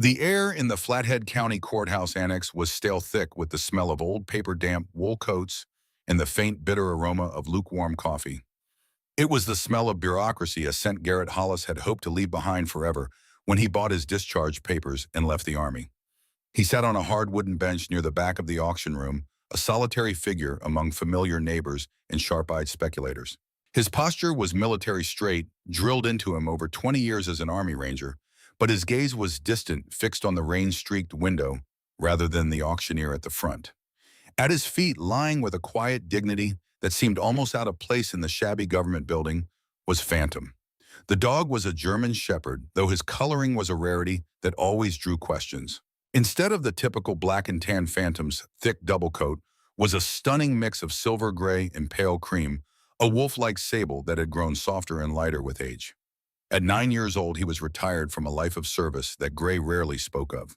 The air in the Flathead County Courthouse Annex was stale thick with the smell of old paper-damp wool coats and the faint, bitter aroma of lukewarm coffee. It was the smell of bureaucracy, a scent Garrett Hollis had hoped to leave behind forever when he bought his discharge papers and left the Army. He sat on a hard wooden bench near the back of the auction room, a solitary figure among familiar neighbors and sharp-eyed speculators. His posture was military straight, drilled into him over 20 years as an Army Ranger, but his gaze was distant, fixed on the rain-streaked window rather than the auctioneer at the front. At his feet, lying with a quiet dignity that seemed almost out of place in the shabby government building, was Phantom. The dog was a German shepherd, though his coloring was a rarity that always drew questions. Instead of the typical black and tan Phantom's thick double coat was a stunning mix of silver gray and pale cream, a wolf-like sable that had grown softer and lighter with age. At 9 years old, he was retired from a life of service that Gray rarely spoke of.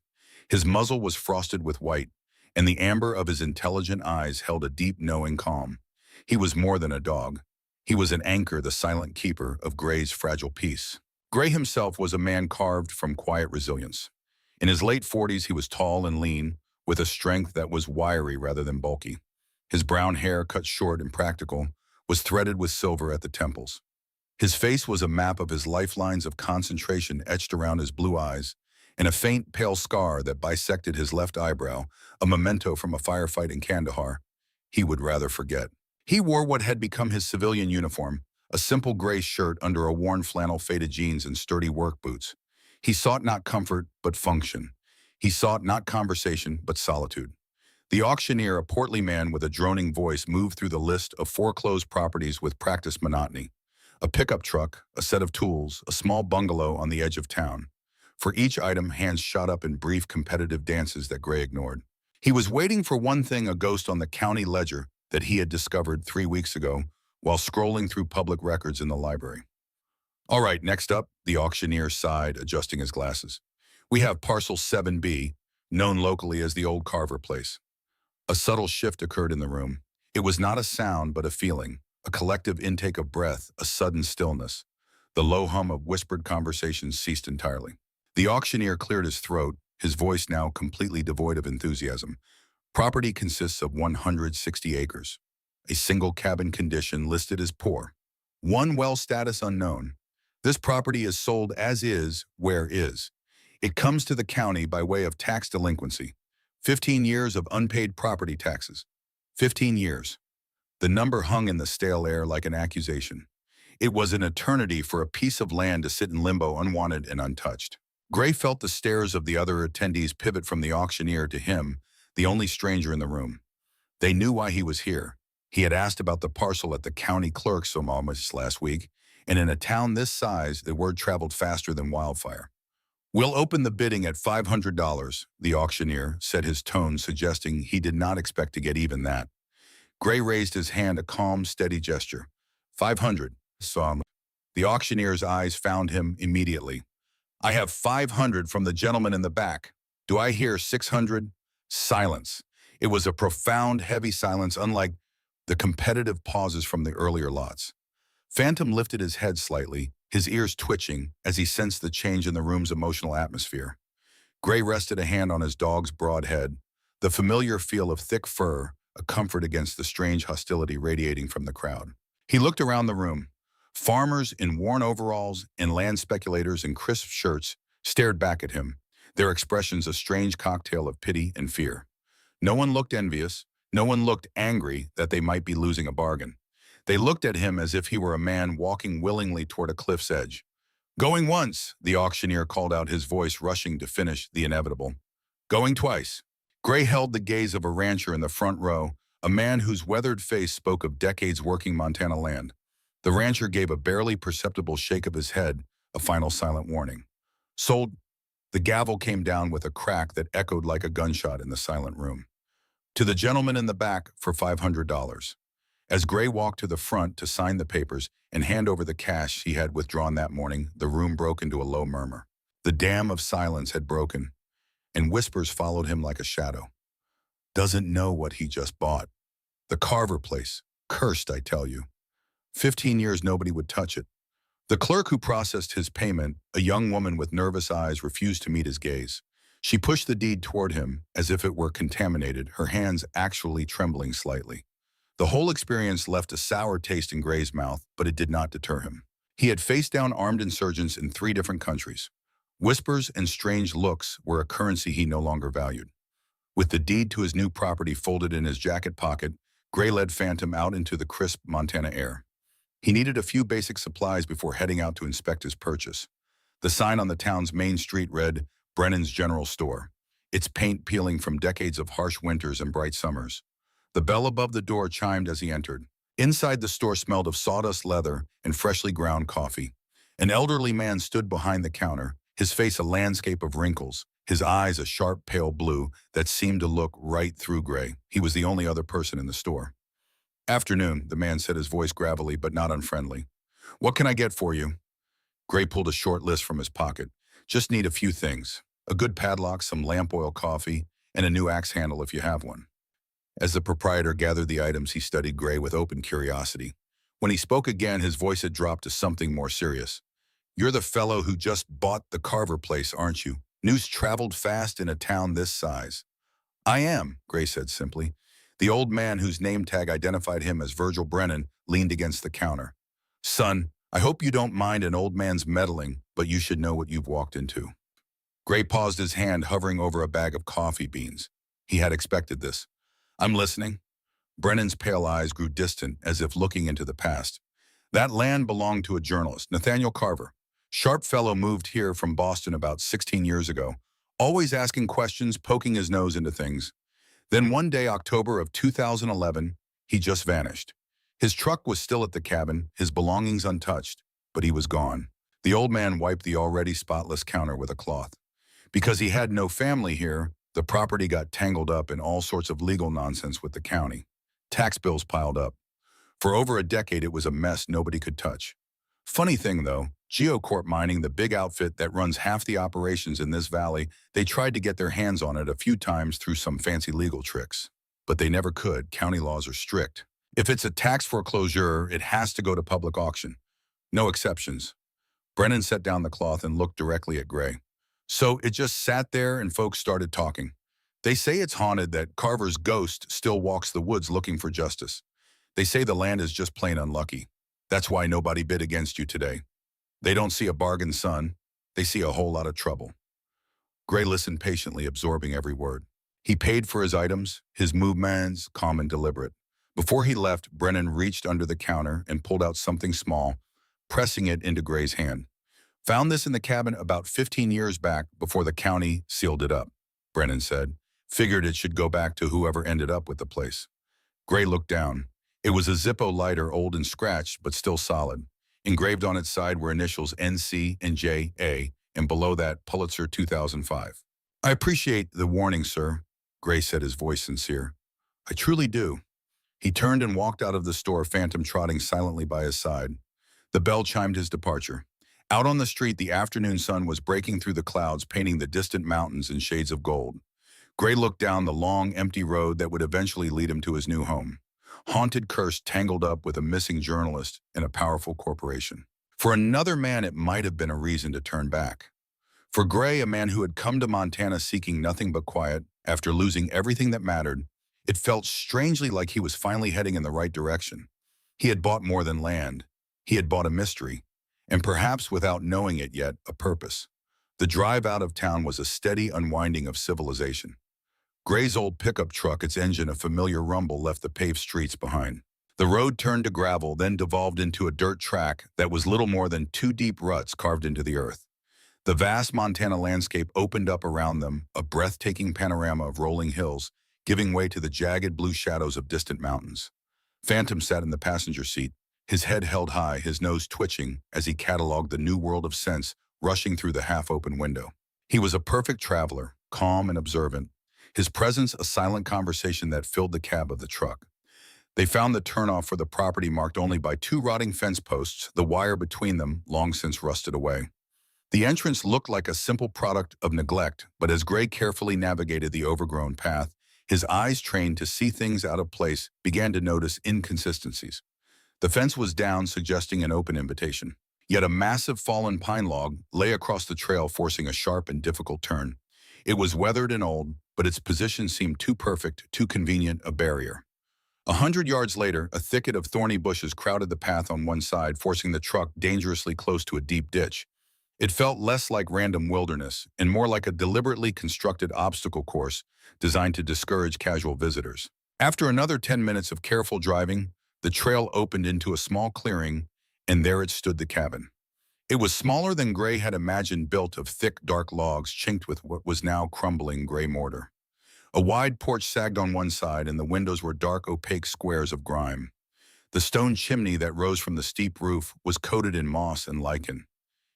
His muzzle was frosted with white, and the amber of his intelligent eyes held a deep, knowing calm. He was more than a dog. He was an anchor, the silent keeper of Gray's fragile peace. Gray himself was a man carved from quiet resilience. In his late 40s, he was tall and lean, with a strength that was wiry rather than bulky. His brown hair, cut short and practical, was threaded with silver at the temples. His face was a map of his lifelines of concentration etched around his blue eyes, and a faint, pale scar that bisected his left eyebrow, a memento from a firefight in Kandahar he would rather forget. He wore what had become his civilian uniform, a simple gray shirt under a worn flannel faded jeans and sturdy work boots. He sought not comfort, but function. He sought not conversation, but solitude. The auctioneer, a portly man with a droning voice, moved through the list of foreclosed properties with practiced monotony. A pickup truck, a set of tools, a small bungalow on the edge of town. For each item, hands shot up in brief competitive dances that Gray ignored. He was waiting for one thing, a ghost on the county ledger that he had discovered 3 weeks ago while scrolling through public records in the library. All right, next up, the auctioneer sighed, adjusting his glasses. We have parcel 7B, known locally as the Old Carver Place. A subtle shift occurred in the room. It was not a sound, but a feeling, a collective intake of breath, a sudden stillness. The low hum of whispered conversations ceased entirely. The auctioneer cleared his throat, his voice now completely devoid of enthusiasm. Property consists of 160 acres. A single cabin condition listed as poor. One well status unknown. This property is sold as is, where is. It comes to the county by way of tax delinquency. 15 years of unpaid property taxes. 15 years. The number hung in the stale air like an accusation. It was an eternity for a piece of land to sit in limbo, unwanted and untouched. Gray felt the stares of the other attendees pivot from the auctioneer to him, the only stranger in the room. They knew why he was here. He had asked about the parcel at the county clerk's office last week, and in a town this size, the word traveled faster than wildfire. We'll open the bidding at $500, the auctioneer said, his tone suggesting he did not expect to get even that. Gray raised his hand, a calm, steady gesture. 500, saw him. The auctioneer's eyes found him immediately. I have 500 from the gentleman in the back. Do I hear 600? Silence. It was a profound, heavy silence, unlike the competitive pauses from the earlier lots. Phantom lifted his head slightly, his ears twitching as he sensed the change in the room's emotional atmosphere. Gray rested a hand on his dog's broad head, the familiar feel of thick fur, a comfort against the strange hostility radiating from the crowd. He looked around the room. Farmers in worn overalls and land speculators in crisp shirts stared back at him, their expressions a strange cocktail of pity and fear. No one looked envious. No one looked angry that they might be losing a bargain. They looked at him as if he were a man walking willingly toward a cliff's edge. Going once, the auctioneer called out, his voice rushing to finish the inevitable. Going twice. Gray held the gaze of a rancher in the front row, a man whose weathered face spoke of decades working Montana land. The rancher gave a barely perceptible shake of his head, a final silent warning. Sold. The gavel came down with a crack that echoed like a gunshot in the silent room. To the gentleman in the back for $500. As Gray walked to the front to sign the papers and hand over the cash he had withdrawn that morning, the room broke into a low murmur. The dam of silence had broken, and whispers followed him like a shadow. Doesn't know what he just bought. The Carver place. Cursed, I tell you. 15 years nobody would touch it. The clerk who processed his payment, a young woman with nervous eyes, refused to meet his gaze. She pushed the deed toward him as if it were contaminated, her hands actually trembling slightly. The whole experience left a sour taste in Gray's mouth, but it did not deter him. He had faced down armed insurgents in 3 different countries. Whispers and strange looks were a currency he no longer valued. With the deed to his new property folded in his jacket pocket, Gray led Phantom out into the crisp Montana air. He needed a few basic supplies before heading out to inspect his purchase. The sign on the town's main street read, Brennan's General Store, its paint peeling from decades of harsh winters and bright summers. The bell above the door chimed as he entered. Inside the store smelled of sawdust leather and freshly ground coffee. An elderly man stood behind the counter, his face a landscape of wrinkles, his eyes a sharp pale blue that seemed to look right through Gray. He was the only other person in the store. Afternoon, the man said, his voice gravelly but not unfriendly. What can I get for you? Gray pulled a short list from his pocket. Just need a few things. A good padlock, some lamp oil coffee, and a new axe handle if you have one. As the proprietor gathered the items, he studied Gray with open curiosity. When he spoke again, his voice had dropped to something more serious. You're the fellow who just bought the Carver place, aren't you? News traveled fast in a town this size. I am, Gray said simply. The old man whose name tag identified him as Virgil Brennan leaned against the counter. Son, I hope you don't mind an old man's meddling, but you should know what you've walked into. Gray paused, his hand hovering over a bag of coffee beans. He had expected this. I'm listening. Brennan's pale eyes grew distant as if looking into the past. That land belonged to a journalist, Nathaniel Carver. Sharp fellow moved here from Boston about 16 years ago, always asking questions, poking his nose into things. Then one day, October of 2011, he just vanished. His truck was still at the cabin, his belongings untouched, but he was gone. The old man wiped the already spotless counter with a cloth. Because he had no family here, the property got tangled up in all sorts of legal nonsense with the county. Tax bills piled up. For over a decade, it was a mess nobody could touch. Funny thing, though, GeoCorp Mining, the big outfit that runs half the operations in this valley, they tried to get their hands on it a few times through some fancy legal tricks. But they never could. County laws are strict. If it's a tax foreclosure, it has to go to public auction. No exceptions. Brennan set down the cloth and looked directly at Gray. So it just sat there and folks started talking. They say it's haunted, that Carver's ghost still walks the woods looking for justice. They say the land is just plain unlucky. That's why nobody bid against you today. They don't see a bargain, son. They see a whole lot of trouble. Gray listened patiently, absorbing every word. He paid for his items, his movements calm and deliberate. Before he left, Brennan reached under the counter and pulled out something small, pressing it into Gray's hand. Found this in the cabin about 15 years back before the county sealed it up, Brennan said. Figured it should go back to whoever ended up with the place. Gray looked down. It was a Zippo lighter, old and scratched, but still solid. Engraved on its side were initials NC and JA, and below that, Pulitzer 2005. I appreciate the warning, sir, Gray said, his voice sincere. I truly do. He turned and walked out of the store, Phantom trotting silently by his side. The bell chimed his departure. Out on the street, the afternoon sun was breaking through the clouds, painting the distant mountains in shades of gold. Gray looked down the long, empty road that would eventually lead him to his new home. Haunted, cursed, tangled up with a missing journalist and a powerful corporation. For another man, it might have been a reason to turn back. For Gray, a man who had come to Montana seeking nothing but quiet, after losing everything that mattered, it felt strangely like he was finally heading in the right direction. He had bought more than land. He had bought a mystery, and perhaps without knowing it yet, a purpose. The drive out of town was a steady unwinding of civilization. Gray's old pickup truck, its engine a familiar rumble, left the paved streets behind. The road turned to gravel, then devolved into a dirt track that was little more than 2 deep ruts carved into the earth. The vast Montana landscape opened up around them, a breathtaking panorama of rolling hills, giving way to the jagged blue shadows of distant mountains. Phantom sat in the passenger seat, his head held high, his nose twitching as he cataloged the new world of sense rushing through the half-open window. He was a perfect traveler, calm and observant, his presence a silent conversation that filled the cab of the truck. They found the turnoff for the property marked only by 2 rotting fence posts, the wire between them long since rusted away. The entrance looked like a simple product of neglect, but as Gray carefully navigated the overgrown path, his eyes, trained to see things out of place, began to notice inconsistencies. The fence was down, suggesting an open invitation. Yet a massive fallen pine log lay across the trail, forcing a sharp and difficult turn. It was weathered and old, but its position seemed too perfect, too convenient a barrier. 100 yards later, a thicket of thorny bushes crowded the path on one side, forcing the truck dangerously close to a deep ditch. It felt less like random wilderness and more like a deliberately constructed obstacle course designed to discourage casual visitors. After another 10 minutes of careful driving, the trail opened into a small clearing, and there it stood, the cabin. It was smaller than Gray had imagined, built of thick, dark logs chinked with what was now crumbling gray mortar. A wide porch sagged on one side, and the windows were dark, opaque squares of grime. The stone chimney that rose from the steep roof was coated in moss and lichen.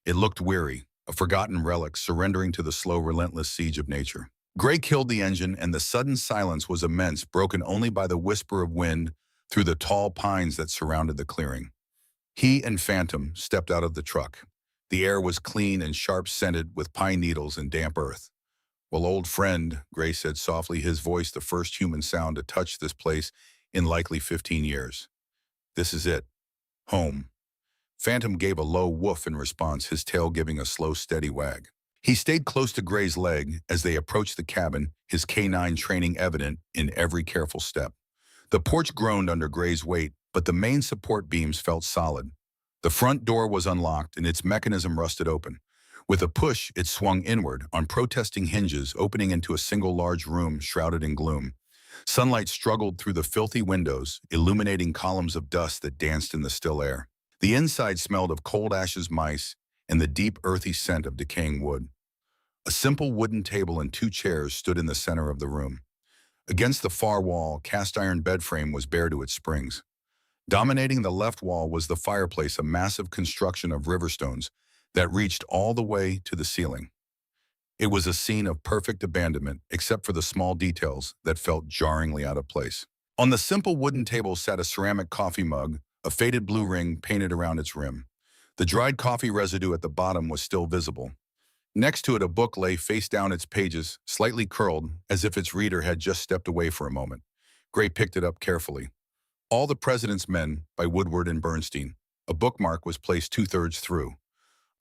It looked weary, a forgotten relic surrendering to the slow, relentless siege of nature. Gray killed the engine, and the sudden silence was immense, broken only by the whisper of wind through the tall pines that surrounded the clearing. He and Phantom stepped out of the truck. The air was clean and sharp-scented with pine needles and damp earth. "Well, old friend," Gray said softly, his voice the first human sound to touch this place in likely 15 years. "This is it. Home." Phantom gave a low woof in response, his tail giving a slow, steady wag. He stayed close to Gray's leg as they approached the cabin, his canine training evident in every careful step. The porch groaned under Gray's weight, but the main support beams felt solid. The front door was unlocked and its mechanism rusted open. With a push, it swung inward on protesting hinges, opening into a single large room shrouded in gloom. Sunlight struggled through the filthy windows, illuminating columns of dust that danced in the still air. The inside smelled of cold ashes, mice, and the deep, earthy scent of decaying wood. A simple wooden table and 2 chairs stood in the center of the room. Against the far wall, cast-iron bed frame was bare to its springs. Dominating the left wall was the fireplace, a massive construction of river stones that reached all the way to the ceiling. It was a scene of perfect abandonment, except for the small details that felt jarringly out of place. On the simple wooden table sat a ceramic coffee mug, a faded blue ring painted around its rim. The dried coffee residue at the bottom was still visible. Next to it, a book lay face down, its pages slightly curled, as if its reader had just stepped away for a moment. Gray picked it up carefully. All the President's Men by Woodward and Bernstein. A bookmark was placed 2/3 through.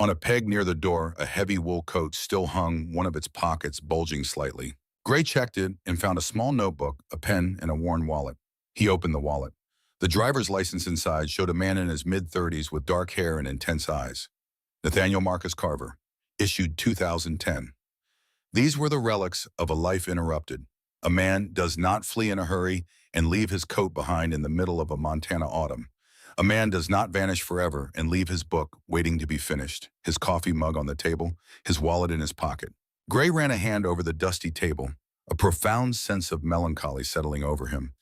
On a peg near the door, a heavy wool coat still hung, one of its pockets bulging slightly. Gray checked it and found a small notebook, a pen, and a worn wallet. He opened the wallet. The driver's license inside showed a man in his mid-30s with dark hair and intense eyes. Nathaniel Marcus Carver, issued 2010. These were the relics of a life interrupted. A man does not flee in a hurry and leave his coat behind in the middle of a Montana autumn. A man does not vanish forever and leave his book waiting to be finished, his coffee mug on the table, his wallet in his pocket. Gray ran a hand over the dusty table, a profound sense of melancholy settling over him.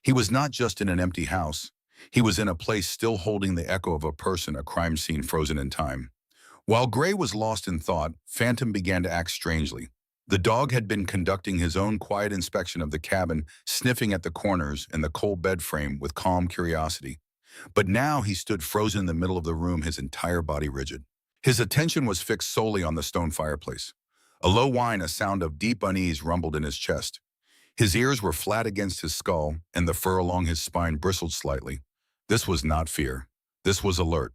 He was not just in an empty house. He was in a place still holding the echo of a person, a crime scene frozen in time. While Gray was lost in thought, Phantom began to act strangely. The dog had been conducting his own quiet inspection of the cabin, sniffing at the corners and the cold bed frame with calm curiosity. But now he stood frozen in the middle of the room, his entire body rigid. His attention was fixed solely on the stone fireplace. A low whine, a sound of deep unease, rumbled in his chest. His ears were flat against his skull, and the fur along his spine bristled slightly. This was not fear. This was alert.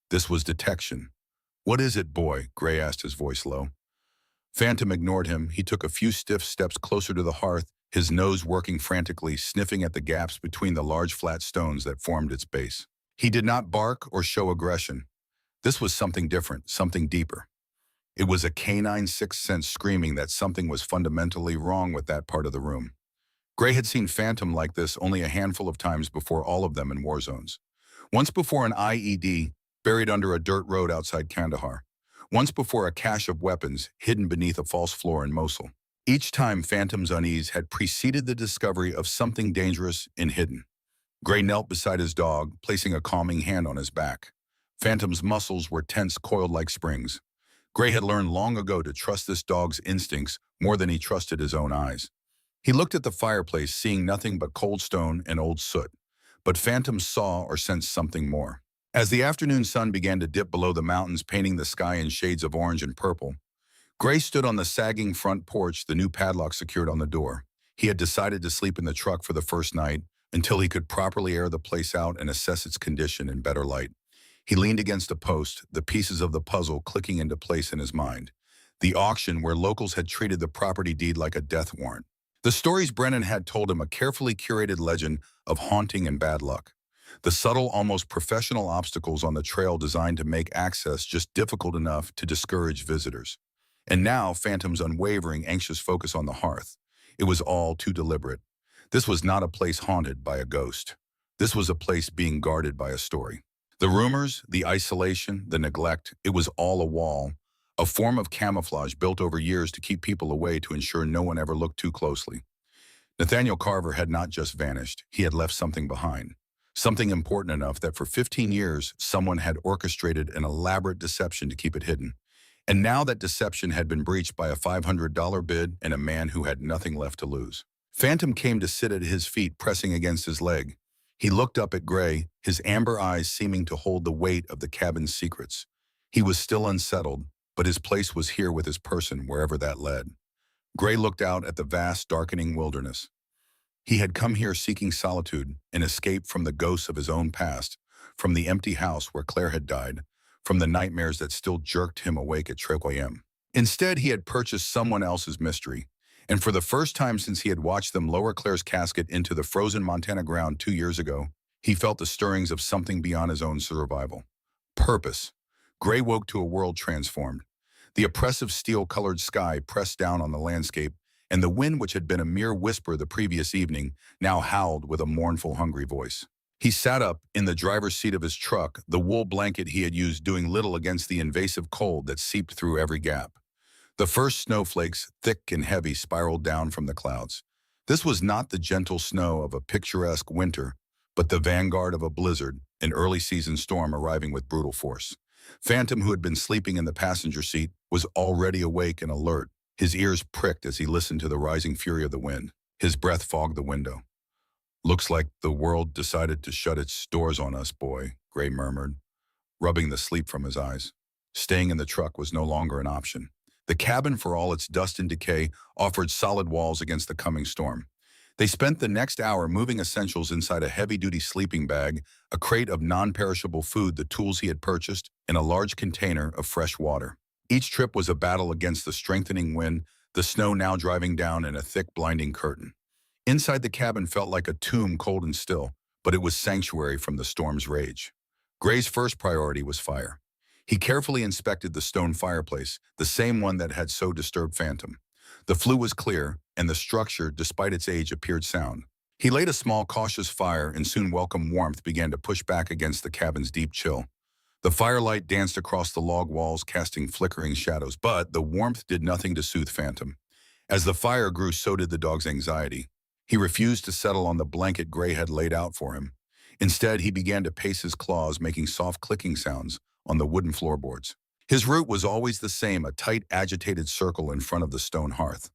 This was detection. "What is it, boy?" Gray asked, his voice low. Phantom ignored him. He took a few stiff steps closer to the hearth, his nose working frantically, sniffing at the gaps between the large flat stones that formed its base. He did not bark or show aggression. This was something different, something deeper. It was a canine sixth sense screaming that something was fundamentally wrong with that part of the room. Gray had seen Phantom like this only a handful of times before, all of them in war zones. Once before an IED buried under a dirt road outside Kandahar. Once before a cache of weapons hidden beneath a false floor in Mosul. Each time, Phantom's unease had preceded the discovery of something dangerous and hidden. Gray knelt beside his dog, placing a calming hand on his back. Phantom's muscles were tense, coiled like springs. Gray had learned long ago to trust this dog's instincts more than he trusted his own eyes. He looked at the fireplace, seeing nothing but cold stone and old soot. But Phantom saw or sensed something more. As the afternoon sun began to dip below the mountains, painting the sky in shades of orange and purple, Gray stood on the sagging front porch, the new padlock secured on the door. He had decided to sleep in the truck for the first night until he could properly air the place out and assess its condition in better light. He leaned against a post, the pieces of the puzzle clicking into place in his mind. the auction where locals had treated the property deed like a death warrant. The stories Brennan had told him a carefully curated legend of haunting and bad luck. The subtle, almost professional obstacles on the trail designed to make access just difficult enough to discourage visitors. And now, Phantom's unwavering, anxious focus on the hearth. It was all too deliberate. This was not a place haunted by a ghost. This was a place being guarded by a story. The rumors, the isolation, the neglect, it was all a wall, a form of camouflage built over years to keep people away to ensure no one ever looked too closely. Nathaniel Carver had not just vanished, he had left something behind. Something important enough that for 15 years, someone had orchestrated an elaborate deception to keep it hidden. And now that deception had been breached by a $500 bid and a man who had nothing left to lose. Phantom came to sit at his feet, pressing against his leg. He looked up at Gray, his amber eyes seeming to hold the weight of the cabin's secrets. He was still unsettled, but his place was here with his person, wherever that led. Gray looked out at the vast, darkening wilderness. He had come here seeking solitude, an escape from the ghosts of his own past, from the empty house where Claire had died, from the nightmares that still jerked him awake at 3 a.m. Instead, he had purchased someone else's mystery, and for the first time since he had watched them lower Claire's casket into the frozen Montana ground 2 years ago, he felt the stirrings of something beyond his own survival. Purpose. Gray woke to a world transformed. The oppressive steel-colored sky pressed down on the landscape, and the wind, which had been a mere whisper the previous evening, now howled with a mournful, hungry voice. He sat up in the driver's seat of his truck, the wool blanket he had used doing little against the invasive cold that seeped through every gap. The first snowflakes, thick and heavy, spiraled down from the clouds. This was not the gentle snow of a picturesque winter, but the vanguard of a blizzard, an early-season storm arriving with brutal force. Phantom, who had been sleeping in the passenger seat, was already awake and alert. His ears pricked as he listened to the rising fury of the wind. His breath fogged the window. "Looks like the world decided to shut its doors on us, boy," Gray murmured, rubbing the sleep from his eyes. Staying in the truck was no longer an option. The cabin, for all its dust and decay, offered solid walls against the coming storm. They spent the next hour moving essentials inside a heavy-duty sleeping bag, a crate of non-perishable food, the tools he had purchased, and a large container of fresh water. Each trip was a battle against the strengthening wind, the snow now driving down in a thick, blinding curtain. Inside the cabin felt like a tomb, cold and still, but it was sanctuary from the storm's rage. Gray's first priority was fire. He carefully inspected the stone fireplace, the same one that had so disturbed Phantom. The flue was clear, and the structure, despite its age, appeared sound. He laid a small, cautious fire, and soon welcome warmth began to push back against the cabin's deep chill. The firelight danced across the log walls, casting flickering shadows, but the warmth did nothing to soothe Phantom. As the fire grew, so did the dog's anxiety. He refused to settle on the blanket Gray had laid out for him. Instead, he began to pace his claws, making soft clicking sounds on the wooden floorboards. His route was always the same, a tight, agitated circle in front of the stone hearth.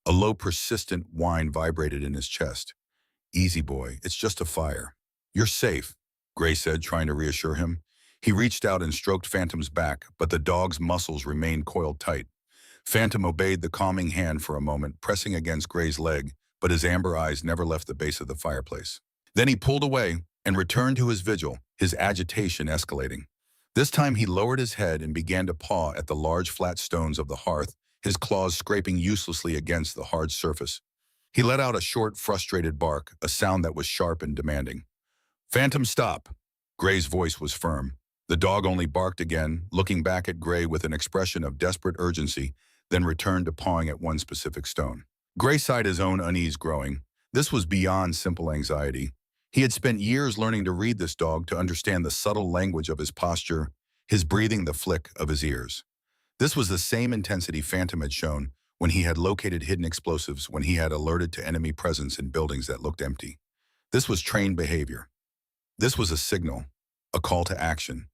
A low, persistent whine vibrated in his chest. "Easy, boy, it's just a fire. You're safe," Gray said, trying to reassure him. He reached out and stroked Phantom's back, but the dog's muscles remained coiled tight. Phantom obeyed the calming hand for a moment, pressing against Gray's leg, but his amber eyes never left the base of the fireplace. Then he pulled away and returned to his vigil, his agitation escalating. This time he lowered his head and began to paw at the large flat stones of the hearth, his claws scraping uselessly against the hard surface. He let out a short, frustrated bark, a sound that was sharp and demanding. "Phantom, stop!" Gray's voice was firm. The dog only barked again, looking back at Gray with an expression of desperate urgency, then returned to pawing at one specific stone. Gray sighed, his own unease growing. This was beyond simple anxiety. He had spent years learning to read this dog, to understand the subtle language of his posture, his breathing, the flick of his ears. This was the same intensity Phantom had shown when he had located hidden explosives, when he had alerted to enemy presence in buildings that looked empty. This was trained behavior. This was a signal, a call to action.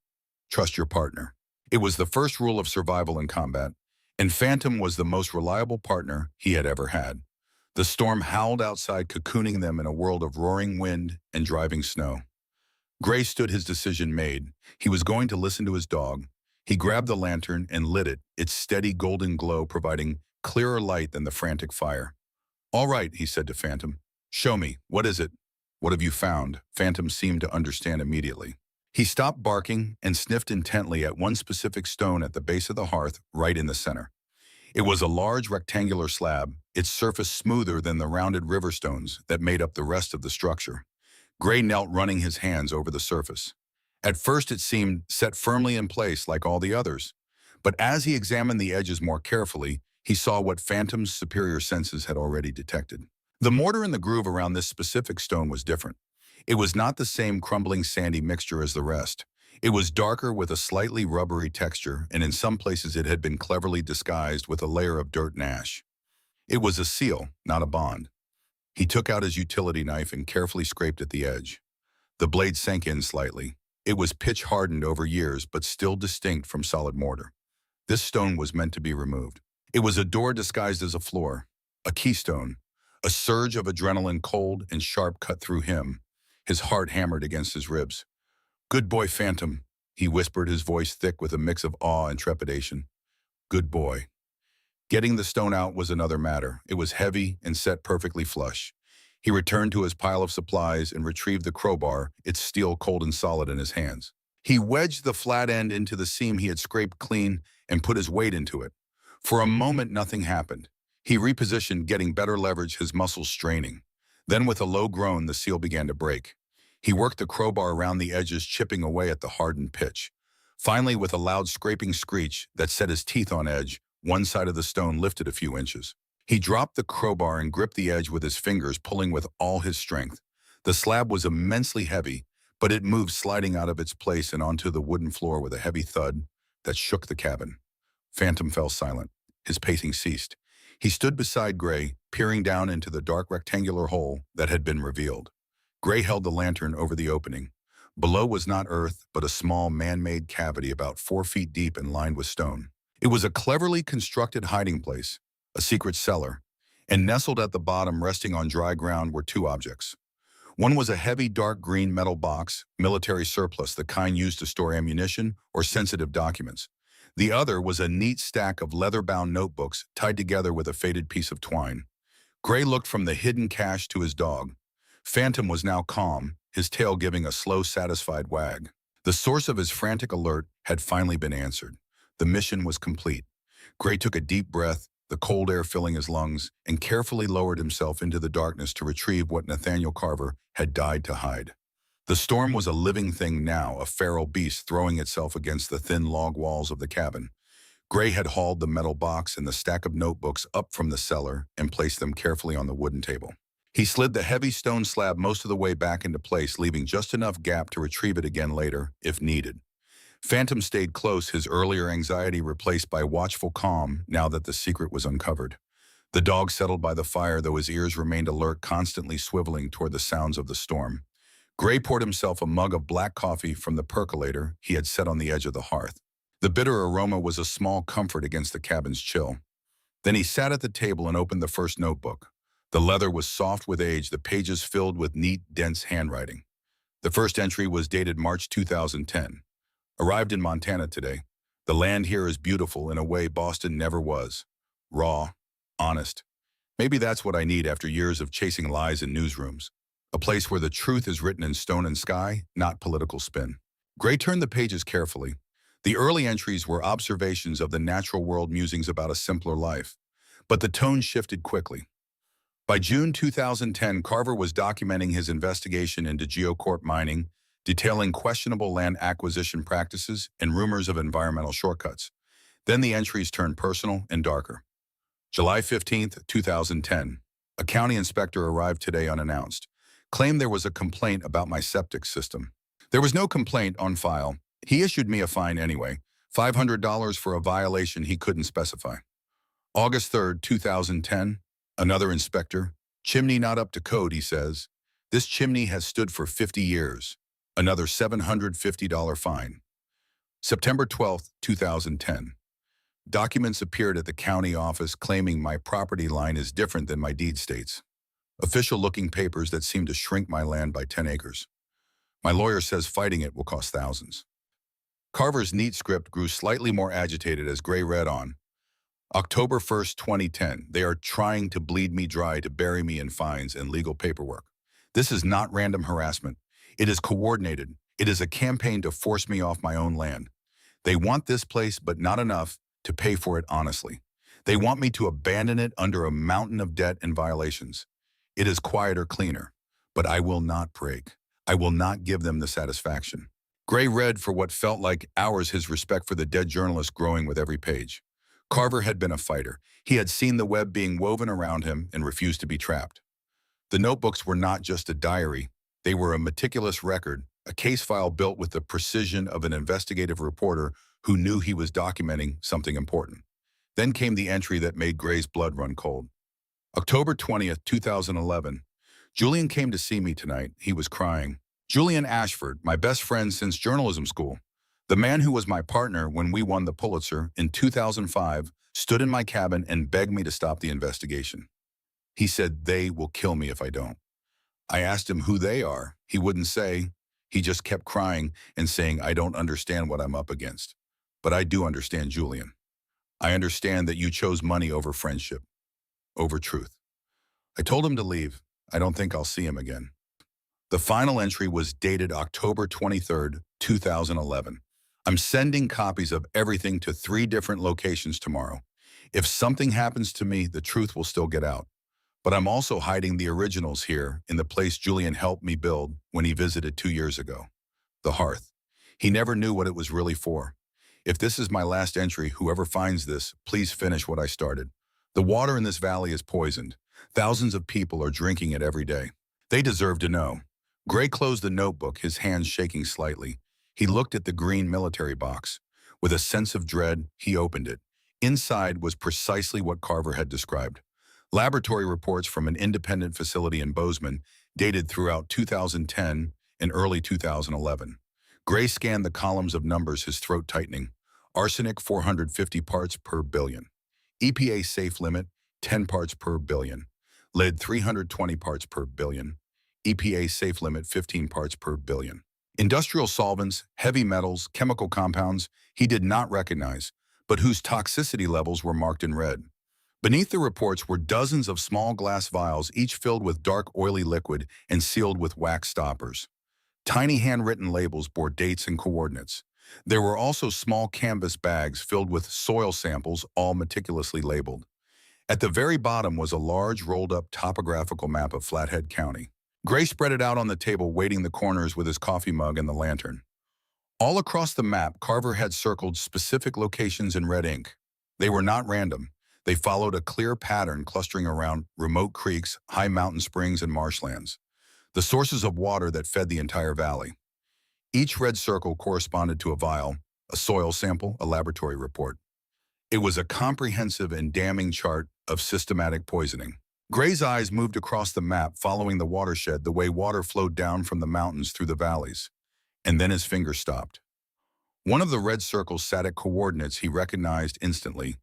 Trust your partner. It was the first rule of survival in combat, and Phantom was the most reliable partner he had ever had. The storm howled outside, cocooning them in a world of roaring wind and driving snow. Gray stood, his decision made. He was going to listen to his dog. He grabbed the lantern and lit it, its steady golden glow providing clearer light than the frantic fire. "All right," he said to Phantom. "Show me. What is it? What have you found?" Phantom seemed to understand immediately. He stopped barking and sniffed intently at one specific stone at the base of the hearth, right in the center. It was a large rectangular slab, its surface smoother than the rounded river stones that made up the rest of the structure. Gray knelt, running his hands over the surface. At first it seemed set firmly in place like all the others, but as he examined the edges more carefully, he saw what Phantom's superior senses had already detected. The mortar in the groove around this specific stone was different. It was not the same crumbling sandy mixture as the rest. It was darker with a slightly rubbery texture, and in some places it had been cleverly disguised with a layer of dirt and ash. It was a seal, not a bond. He took out his utility knife and carefully scraped at the edge. The blade sank in slightly. It was pitch-hardened over years, but still distinct from solid mortar. This stone was meant to be removed. It was a door disguised as a floor, a keystone. A surge of adrenaline, cold and sharp, cut through him. His heart hammered against his ribs. "Good boy, Phantom," he whispered, his voice thick with a mix of awe and trepidation. "Good boy." Getting the stone out was another matter. It was heavy and set perfectly flush. He returned to his pile of supplies and retrieved the crowbar, its steel cold and solid in his hands. He wedged the flat end into the seam he had scraped clean and put his weight into it. For a moment, nothing happened. He repositioned, getting better leverage, his muscles straining. Then with a low groan, the seal began to break. He worked the crowbar around the edges, chipping away at the hardened pitch. Finally, with a loud scraping screech that set his teeth on edge, one side of the stone lifted a few inches. He dropped the crowbar and gripped the edge with his fingers, pulling with all his strength. The slab was immensely heavy, but it moved, sliding out of its place and onto the wooden floor with a heavy thud that shook the cabin. Phantom fell silent. His pacing ceased. He stood beside Gray, peering down into the dark rectangular hole that had been revealed. Gray held the lantern over the opening. Below was not earth, but a small man-made cavity about 4 feet deep and lined with stone. It was a cleverly constructed hiding place, a secret cellar, and nestled at the bottom, resting on dry ground, were two objects. One was a heavy dark green metal box, military surplus, the kind used to store ammunition or sensitive documents. The other was a neat stack of leather-bound notebooks tied together with a faded piece of twine. Gray looked from the hidden cache to his dog. Phantom was now calm, his tail giving a slow, satisfied wag. The source of his frantic alert had finally been answered. The mission was complete. Gray took a deep breath, the cold air filling his lungs, and carefully lowered himself into the darkness to retrieve what Nathaniel Carver had died to hide. The storm was a living thing now, a feral beast throwing itself against the thin log walls of the cabin. Gray had hauled the metal box and the stack of notebooks up from the cellar and placed them carefully on the wooden table. He slid the heavy stone slab most of the way back into place, leaving just enough gap to retrieve it again later, if needed. Phantom stayed close, his earlier anxiety replaced by watchful calm now that the secret was uncovered. The dog settled by the fire, though his ears remained alert, constantly swiveling toward the sounds of the storm. Gray poured himself a mug of black coffee from the percolator he had set on the edge of the hearth. The bitter aroma was a small comfort against the cabin's chill. Then he sat at the table and opened the first notebook. The leather was soft with age, the pages filled with neat, dense handwriting. The first entry was dated March 2010. "Arrived in Montana today. The land here is beautiful in a way Boston never was. Raw, honest. Maybe that's what I need after years of chasing lies in newsrooms. A place where the truth is written in stone and sky, not political spin." Gray turned the pages carefully. The early entries were observations of the natural world, musings about a simpler life. But the tone shifted quickly. By June 2010, Carver was documenting his investigation into geocorp mining, detailing questionable land acquisition practices and rumors of environmental shortcuts. Then the entries turned personal and darker. July 15th, 2010. A county inspector arrived today unannounced. Claimed there was a complaint about my septic system. There was no complaint on file. He issued me a fine anyway, $500 for a violation he couldn't specify. August 3rd, 2010. Another inspector. "Chimney not up to code," he says. "This chimney has stood for 50 years. Another $750 fine." September 12th, 2010. Documents appeared at the county office claiming my property line is different than my deed states. Official-looking papers that seem to shrink my land by 10 acres. My lawyer says fighting it will cost thousands. Carver's neat script grew slightly more agitated as Gray read on. October 1st, 2010. "They are trying to bleed me dry to bury me in fines and legal paperwork. This is not random harassment. It is coordinated. It is a campaign to force me off my own land. They want this place, but not enough to pay for it honestly. They want me to abandon it under a mountain of debt and violations. It is quieter, cleaner, but I will not break. I will not give them the satisfaction. Gray read for what felt like hours, his respect for the dead journalist growing with every page. Carver had been a fighter. He had seen the web being woven around him and refused to be trapped. The notebooks were not just a diary. They were a meticulous record, a case file built with the precision of an investigative reporter who knew he was documenting something important. Then came the entry that made Gray's blood run cold. October 20th, 2011. Julian came to see me tonight. He was crying. Julian Ashford, my best friend since journalism school. The man who was my partner when we won the Pulitzer in 2005 stood in my cabin and begged me to stop the investigation. He said, "They will kill me if I don't." I asked him who they are. He wouldn't say. He just kept crying and saying, "I don't understand what I'm up against. But I do understand, Julian. I understand that you chose money over friendship, over truth." I told him to leave. I don't think I'll see him again. The final entry was dated October 23rd, 2011. I'm sending copies of everything to 3 different locations tomorrow. If something happens to me, the truth will still get out. But I'm also hiding the originals here in the place Julian helped me build when he visited 2 years ago. The hearth. He never knew what it was really for. If this is my last entry, whoever finds this, please finish what I started. The water in this valley is poisoned. Thousands of people are drinking it every day. They deserve to know. Gray closed the notebook, his hands shaking slightly. He looked at the green military box. With a sense of dread, he opened it. Inside was precisely what Carver had described. Laboratory reports from an independent facility in Bozeman, dated throughout 2010 and early 2011. Gray scanned the columns of numbers, his throat tightening. Arsenic 450 parts per billion. EPA safe limit 10 parts per billion. Lead 320 parts per billion. EPA safe limit 15 parts per billion. Industrial solvents, heavy metals, chemical compounds he did not recognize, but whose toxicity levels were marked in red. Beneath the reports were dozens of small glass vials, each filled with dark, oily liquid and sealed with wax stoppers. Tiny handwritten labels bore dates and coordinates. There were also small canvas bags filled with soil samples, all meticulously labeled. At the very bottom was a large, rolled-up topographical map of Flathead County. Gray spread it out on the table, weighting the corners with his coffee mug and the lantern. All across the map, Carver had circled specific locations in red ink. They were not random. They followed a clear pattern clustering around remote creeks, high mountain springs, and marshlands, the sources of water that fed the entire valley. Each red circle corresponded to a vial, a soil sample, a laboratory report. It was a comprehensive and damning chart of systematic poisoning. Gray's eyes moved across the map, following the watershed, the way water flowed down from the mountains through the valleys. And then his finger stopped. One of the red circles sat at coordinates he recognized instantly.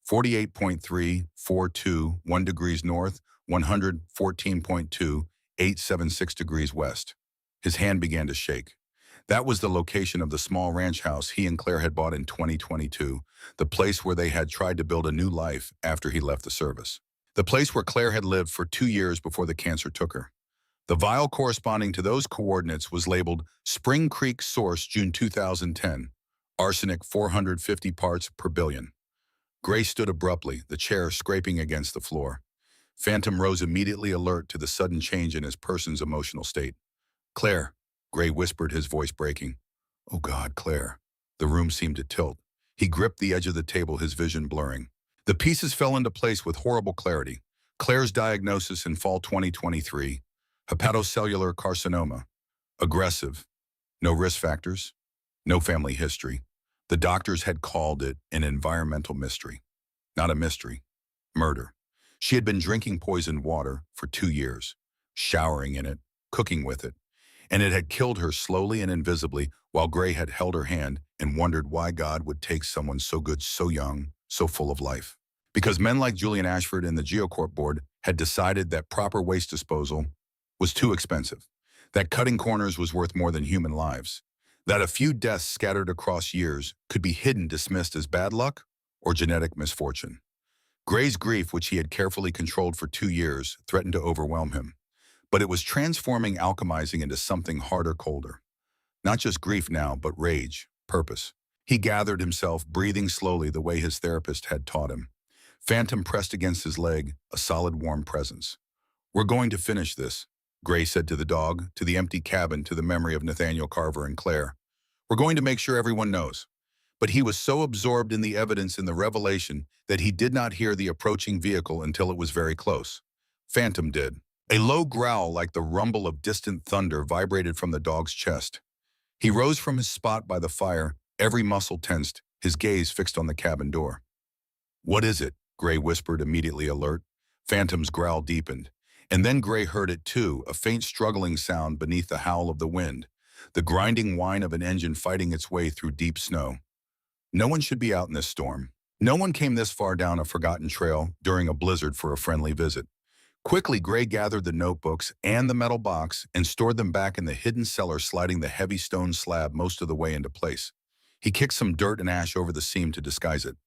48.342, 1 degrees north, 114.2, 876 degrees west. His hand began to shake. That was the location of the small ranch house he and Claire had bought in 2022, the place where they had tried to build a new life after he left the service. The place where Claire had lived for 2 years before the cancer took her. The vial corresponding to those coordinates was labeled Spring Creek Source, June 2010, arsenic 450 parts per billion. Gray stood abruptly, the chair scraping against the floor. Phantom rose immediately, alert to the sudden change in his person's emotional state. "Claire," Gray whispered, his voice breaking. "Oh God, Claire." The room seemed to tilt. He gripped the edge of the table, his vision blurring. The pieces fell into place with horrible clarity. Claire's diagnosis in fall 2023, hepatocellular carcinoma. Aggressive. No risk factors. No family history. The doctors had called it an environmental mystery. Not a mystery. Murder. She had been drinking poisoned water for 2 years, showering in it, cooking with it, and it had killed her slowly and invisibly while Gray had held her hand and wondered why God would take someone so good, so young, so full of life. Because men like Julian Ashford and the Geocorp board had decided that proper waste disposal was too expensive, that cutting corners was worth more than human lives, that a few deaths scattered across years could be hidden, dismissed as bad luck or genetic misfortune. Gray's grief, which he had carefully controlled for 2 years, threatened to overwhelm him. But it was transforming, alchemizing into something harder, colder. Not just grief now, but rage, purpose. He gathered himself, breathing slowly the way his therapist had taught him. Phantom pressed against his leg, a solid warm presence. "We're going to finish this," Gray said to the dog, to the empty cabin, to the memory of Nathaniel Carver and Claire. "We're going to make sure everyone knows." But he was so absorbed in the evidence in the revelation that he did not hear the approaching vehicle until it was very close. Phantom did. A low growl like the rumble of distant thunder vibrated from the dog's chest. He rose from his spot by the fire, every muscle tensed, his gaze fixed on the cabin door. "What is it?" Gray whispered, immediately alert. Phantom's growl deepened. And then Gray heard it too, a faint struggling sound beneath the howl of the wind, the grinding whine of an engine fighting its way through deep snow. No one should be out in this storm. No one came this far down a forgotten trail during a blizzard for a friendly visit. Quickly, Gray gathered the notebooks and the metal box and stored them back in the hidden cellar, sliding the heavy stone slab most of the way into place. He kicked some dirt and ash over the seam to disguise it.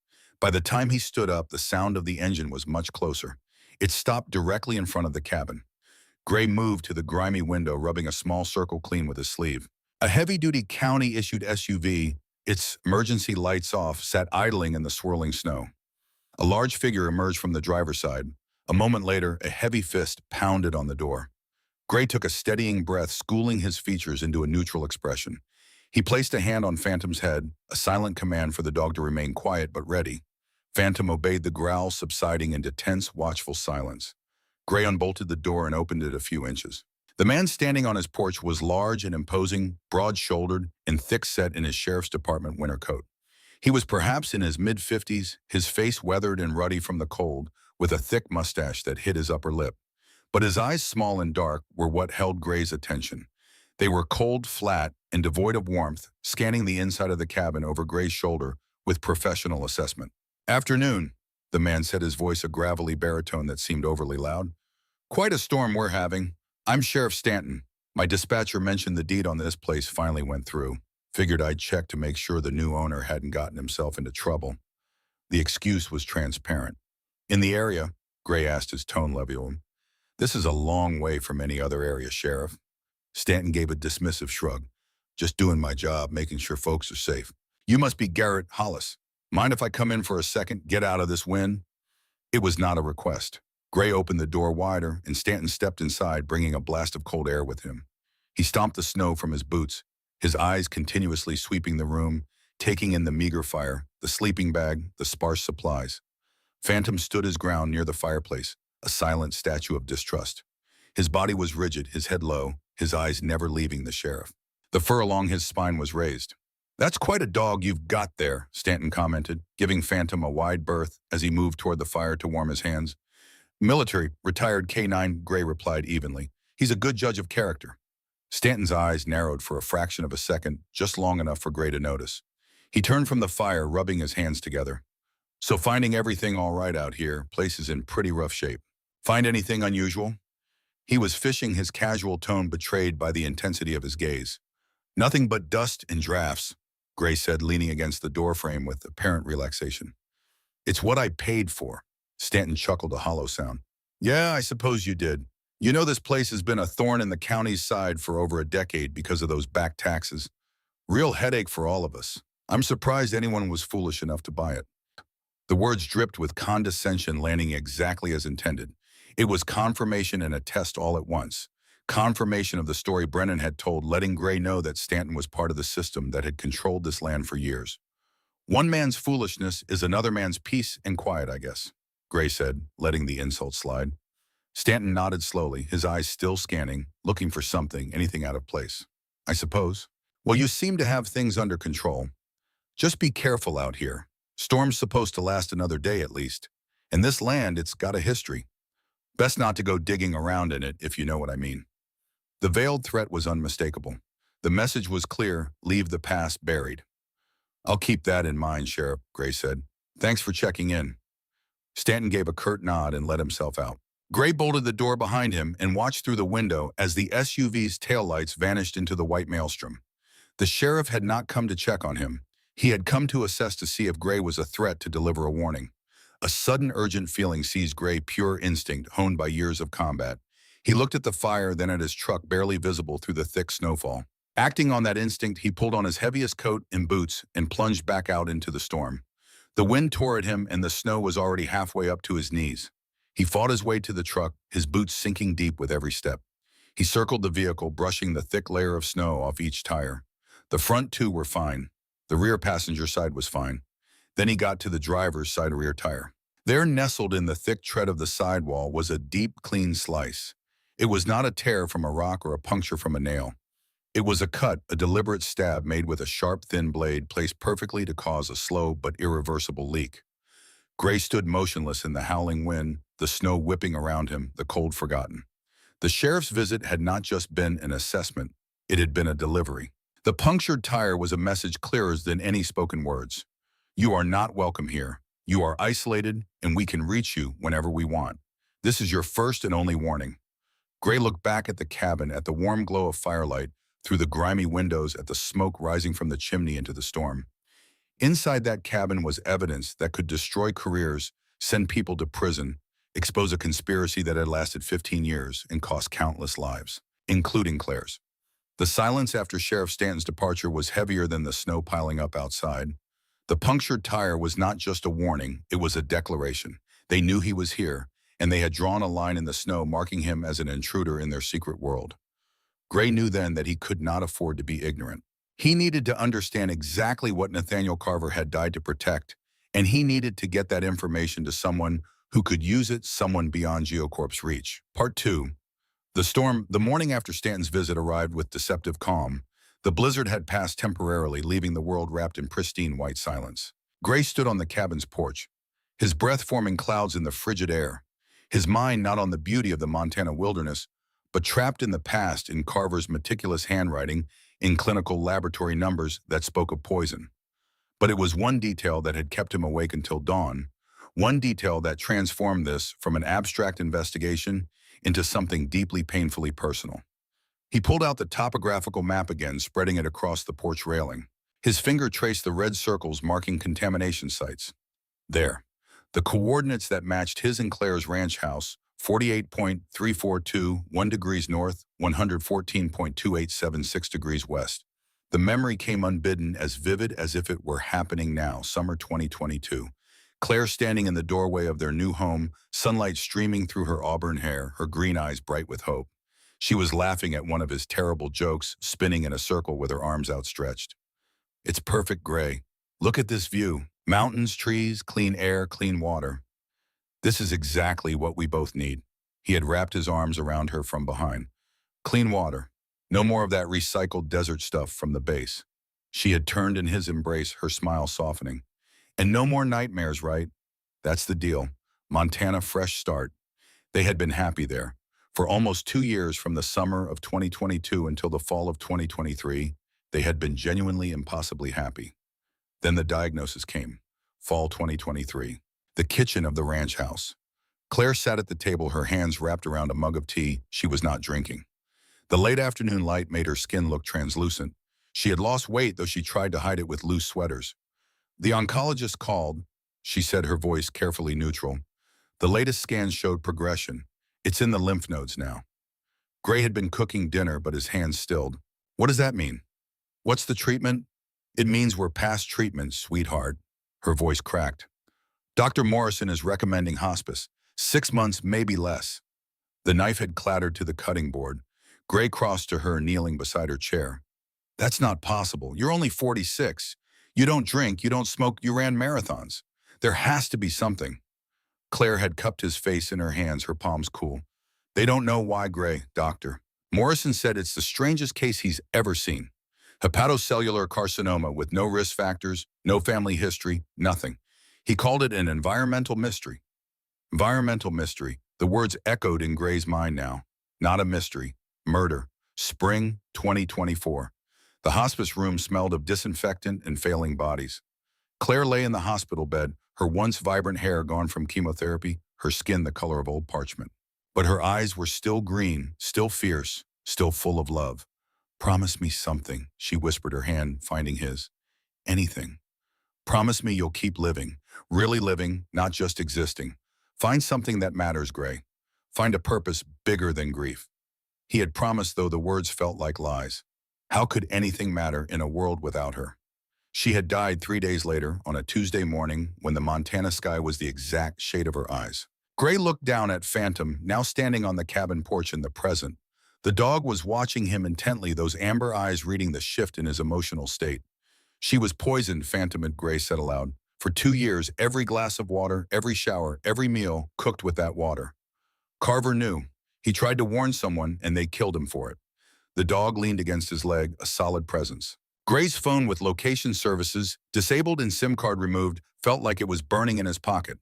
By the time he stood up, the sound of the engine was much closer. It stopped directly in front of the cabin. Gray moved to the grimy window, rubbing a small circle clean with his sleeve. A heavy-duty county-issued SUV, its emergency lights off, sat idling in the swirling snow. A large figure emerged from the driver's side. A moment later, a heavy fist pounded on the door. Gray took a steadying breath, schooling his features into a neutral expression. He placed a hand on Phantom's head, a silent command for the dog to remain quiet but ready. Phantom obeyed, the growl subsiding into tense, watchful silence. Gray unbolted the door and opened it a few inches. The man standing on his porch was large and imposing, broad-shouldered, and thick-set in his sheriff's department winter coat. He was perhaps in his mid-50s, his face weathered and ruddy from the cold, with a thick mustache that hid his upper lip. But his eyes, small and dark, were what held Gray's attention. They were cold, flat, and devoid of warmth, scanning the inside of the cabin over Gray's shoulder with professional assessment. "Afternoon," the man said, his voice a gravelly baritone that seemed overly loud. "Quite a storm we're having. I'm Sheriff Stanton. My dispatcher mentioned the deed on this place finally went through. Figured I'd check to make sure the new owner hadn't gotten himself into trouble." The excuse was transparent. "In the area?" Gray asked, his tone level. "This is a long way from any other area, Sheriff." Stanton gave a dismissive shrug. "Just doing my job, making sure folks are safe." "You must be Garrett Hollis. Mind if I come in for a second? Get out of this wind?" It was not a request. Gray opened the door wider, and Stanton stepped inside, bringing a blast of cold air with him. He stomped the snow from his boots, his eyes continuously sweeping the room, taking in the meager fire, the sleeping bag, the sparse supplies. Phantom stood his ground near the fireplace, a silent statue of distrust. His body was rigid, his head low, his eyes never leaving the sheriff. The fur along his spine was raised. "That's quite a dog you've got there," Stanton commented, giving Phantom a wide berth as he moved toward the fire to warm his hands. "Military, retired K-9, Gray replied evenly. "He's a good judge of character." Stanton's eyes narrowed for a fraction of a second, just long enough for Gray to notice. He turned from the fire, rubbing his hands together. "So finding everything all right out here, place is in pretty rough shape. Find anything unusual?" He was fishing, his casual tone betrayed by the intensity of his gaze. "Nothing but dust and drafts," Gray said, leaning against the doorframe with apparent relaxation. "It's what I paid for." Stanton chuckled, a hollow sound. "Yeah, I suppose you did. You know, this place has been a thorn in the county's side for over a decade because of those back taxes. Real headache for all of us. I'm surprised anyone was foolish enough to buy it." The words dripped with condescension, landing exactly as intended. It was confirmation and a test all at once. Confirmation of the story Brennan had told, letting Gray know that Stanton was part of the system that had controlled this land for years. "One man's foolishness is another man's peace and quiet, I guess," Gray said, letting the insult slide. Stanton nodded slowly, his eyes still scanning, looking for something, anything out of place. "I suppose. Well, you seem to have things under control. Just be careful out here. Storm's supposed to last another day at least. And this land, it's got a history. Best not to go digging around in it, if you know what I mean." The veiled threat was unmistakable. The message was clear: leave the past buried. "I'll keep that in mind, Sheriff," Gray said. "Thanks for checking in." Stanton gave a curt nod and let himself out. Gray bolted the door behind him and watched through the window as the SUV's taillights vanished into the white maelstrom. The sheriff had not come to check on him. He had come to assess to see if Gray was a threat, to deliver a warning. A sudden urgent feeling seized Gray, pure instinct honed by years of combat. He looked at the fire, then at his truck barely visible through the thick snowfall. Acting on that instinct, he pulled on his heaviest coat and boots and plunged back out into the storm. The wind tore at him and the snow was already halfway up to his knees. He fought his way to the truck, his boots sinking deep with every step. He circled the vehicle, brushing the thick layer of snow off each tire. The front two were fine. The rear passenger side was fine. Then he got to the driver's side rear tire. There, nestled in the thick tread of the sidewall, was a deep, clean slice. It was not a tear from a rock or a puncture from a nail. It was a cut, a deliberate stab made with a sharp, thin blade placed perfectly to cause a slow but irreversible leak. Gray stood motionless in the howling wind, the snow whipping around him, the cold forgotten. The sheriff's visit had not just been an assessment, it had been a delivery. The punctured tire was a message clearer than any spoken words. You are not welcome here. You are isolated, and we can reach you whenever we want. This is your first and only warning. Gray looked back at the cabin, at the warm glow of firelight, through the grimy windows, at the smoke rising from the chimney into the storm. Inside that cabin was evidence that could destroy careers, send people to prison, expose a conspiracy that had lasted 15 years and cost countless lives, including Claire's. The silence after Sheriff Stanton's departure was heavier than the snow piling up outside. The punctured tire was not just a warning, it was a declaration. They knew he was here, and they had drawn a line in the snow marking him as an intruder in their secret world. Gray knew then that he could not afford to be ignorant. He needed to understand exactly what Nathaniel Carver had died to protect, and he needed to get that information to someone who could use it, someone beyond GeoCorp's reach. Part 2. The storm, the morning after Stanton's visit, arrived with deceptive calm. The blizzard had passed temporarily, leaving the world wrapped in pristine white silence. Gray stood on the cabin's porch, his breath forming clouds in the frigid air, his mind not on the beauty of the Montana wilderness, but trapped in the past, in Carver's meticulous handwriting, in clinical laboratory numbers that spoke of poison. But it was one detail that had kept him awake until dawn, one detail that transformed this from an abstract investigation into something deeply painfully personal. He pulled out the topographical map again, spreading it across the porch railing. His finger traced the red circles marking contamination sites. There, the coordinates that matched his and Claire's ranch house, 48.342, 1 degrees north, 114.2876 degrees west. The memory came unbidden, as vivid as if it were happening now, summer 2022. Claire standing in the doorway of their new home, sunlight streaming through her auburn hair, her green eyes bright with hope. She was laughing at one of his terrible jokes, spinning in a circle with her arms outstretched. It's perfect, Gray. Look at this view. Mountains, trees, clean air, clean water. This is exactly what we both need. He had wrapped his arms around her from behind. Clean water. No more of that recycled desert stuff from the base. She had turned in his embrace, her smile softening. And no more nightmares, right? That's the deal. Montana, fresh start. They had been happy there. For almost 2 years, from the summer of 2022 until the fall of 2023, they had been genuinely impossibly happy. Then the diagnosis came. Fall 2023. The kitchen of the ranch house. Claire sat at the table, her hands wrapped around a mug of tea she was not drinking. The late afternoon light made her skin look translucent. She had lost weight, though she tried to hide it with loose sweaters. The oncologist called, she said, her voice carefully neutral. The latest scans showed progression. It's in the lymph nodes now. Gray had been cooking dinner, but his hands stilled. What does that mean? What's the treatment? It means we're past treatment, sweetheart. Her voice cracked. Dr. Morrison is recommending hospice. 6 months, maybe less. The knife had clattered to the cutting board. Gray crossed to her, kneeling beside her chair. That's not possible. You're only 46. You don't drink, you don't smoke, you ran marathons. There has to be something. Claire had cupped his face in her hands, her palms cool. They don't know why, Gray, doctor. Morrison said it's the strangest case he's ever seen. Hepatocellular carcinoma with no risk factors, no family history, nothing. He called it an environmental mystery. Environmental mystery. The words echoed in Gray's mind now. Not a mystery. Murder. Spring 2024. The hospice room smelled of disinfectant and failing bodies. Claire lay in the hospital bed, her once vibrant hair gone from chemotherapy, her skin the color of old parchment. But her eyes were still green, still fierce, still full of love. Promise me something, she whispered, her hand finding his. Anything. Promise me you'll keep living, really living, not just existing. Find something that matters, Gray. Find a purpose bigger than grief. He had promised, though the words felt like lies. How could anything matter in a world without her? She had died 3 days later on a Tuesday morning when the Montana sky was the exact shade of her eyes. Gray looked down at Phantom, now standing on the cabin porch in the present. The dog was watching him intently, those amber eyes reading the shift in his emotional state. She was poisoned, Phantom and Gray said aloud. For 2 years, every glass of water, every shower, every meal cooked with that water. Carver knew. He tried to warn someone, and they killed him for it. The dog leaned against his leg, a solid presence. Gray's phone with location services, disabled and SIM card removed, felt like it was burning in his pocket.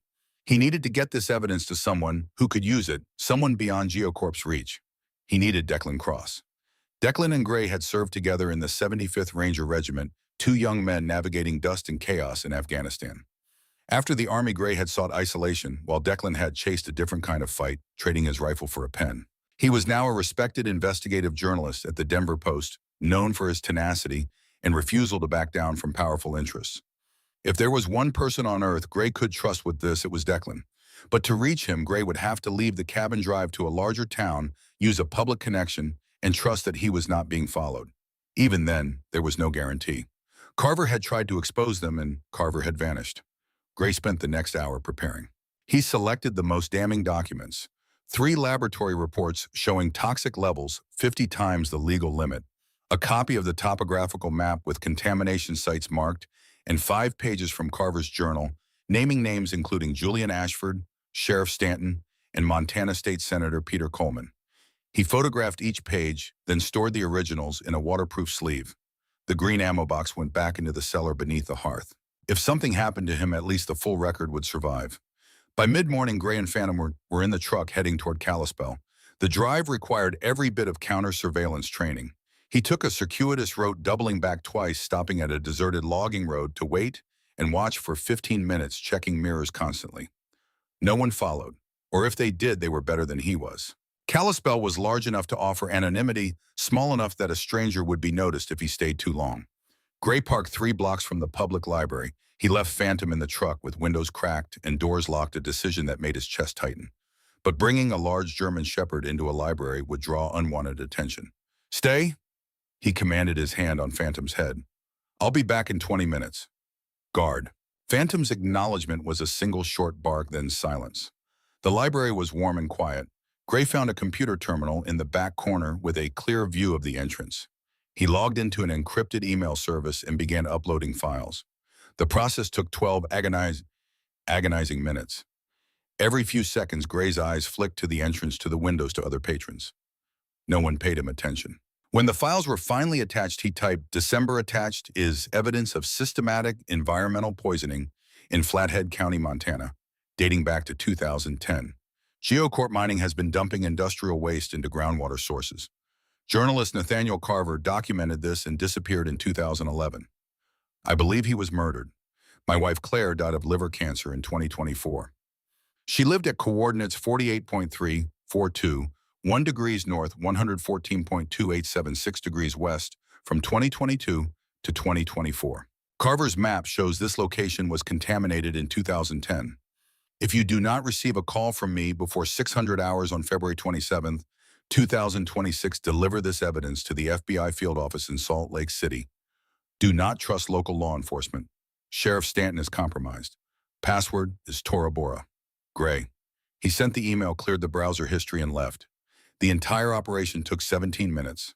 He needed to get this evidence to someone who could use it, someone beyond GeoCorp's reach. He needed Declan Cross. Declan and Gray had served together in the 75th Ranger Regiment, two young men navigating dust and chaos in Afghanistan. After the Army, Gray had sought isolation, while Declan had chased a different kind of fight, trading his rifle for a pen. He was now a respected investigative journalist at the Denver Post, known for his tenacity and refusal to back down from powerful interests. If there was one person on Earth Gray could trust with this, it was Declan. But to reach him, Gray would have to leave the cabin, drive to a larger town, use a public connection, and trust that he was not being followed. Even then, there was no guarantee. Carver had tried to expose them, and Carver had vanished. Gray spent the next hour preparing. He selected the most damning documents: 3 laboratory reports showing toxic levels 50 times the legal limit, a copy of the topographical map with contamination sites marked, and 5 pages from Carver's journal, naming names including Julian Ashford, Sheriff Stanton, and Montana State Senator Peter Coleman. He photographed each page, then stored the originals in a waterproof sleeve. The green ammo box went back into the cellar beneath the hearth. If something happened to him, at least the full record would survive. By mid-morning, Gray and Phantom were in the truck heading toward Kalispell. The drive required every bit of counter-surveillance training. He took a circuitous route, doubling back twice, stopping at a deserted logging road to wait and watch for 15 minutes, checking mirrors constantly. No one followed, or if they did, they were better than he was. Kalispell was large enough to offer anonymity, small enough that a stranger would be noticed if he stayed too long. Gray parked 3 blocks from the public library. He left Phantom in the truck with windows cracked and doors locked, a decision that made his chest tighten. But bringing a large German Shepherd into a library would draw unwanted attention. "Stay," he commanded, his hand on Phantom's head. "I'll be back in 20 minutes. Guard." Phantom's acknowledgement was a single short bark, then silence. The library was warm and quiet. Gray found a computer terminal in the back corner with a clear view of the entrance. He logged into an encrypted email service and began uploading files. The process took 12 agonizing minutes. Every few seconds, Gray's eyes flicked to the entrance, to the windows, to other patrons. No one paid him attention. When the files were finally attached, he typed, "December attached is evidence of systematic environmental poisoning in Flathead County, Montana, dating back to 2010. GeoCorp Mining has been dumping industrial waste into groundwater sources. Journalist Nathaniel Carver documented this and disappeared in 2011. I believe he was murdered. My wife Claire died of liver cancer in 2024. She lived at coordinates 48.342, 1 degrees north, 114.2876 degrees west from 2022 to 2024. Carver's map shows this location was contaminated in 2010. If you do not receive a call from me before 600 hours on February 27th, 2026, deliver this evidence to the FBI field office in Salt Lake City. Do not trust local law enforcement. Sheriff Stanton is compromised. Password is Tora Bora." Gray. He sent the email, cleared the browser history, and left. The entire operation took 17 minutes.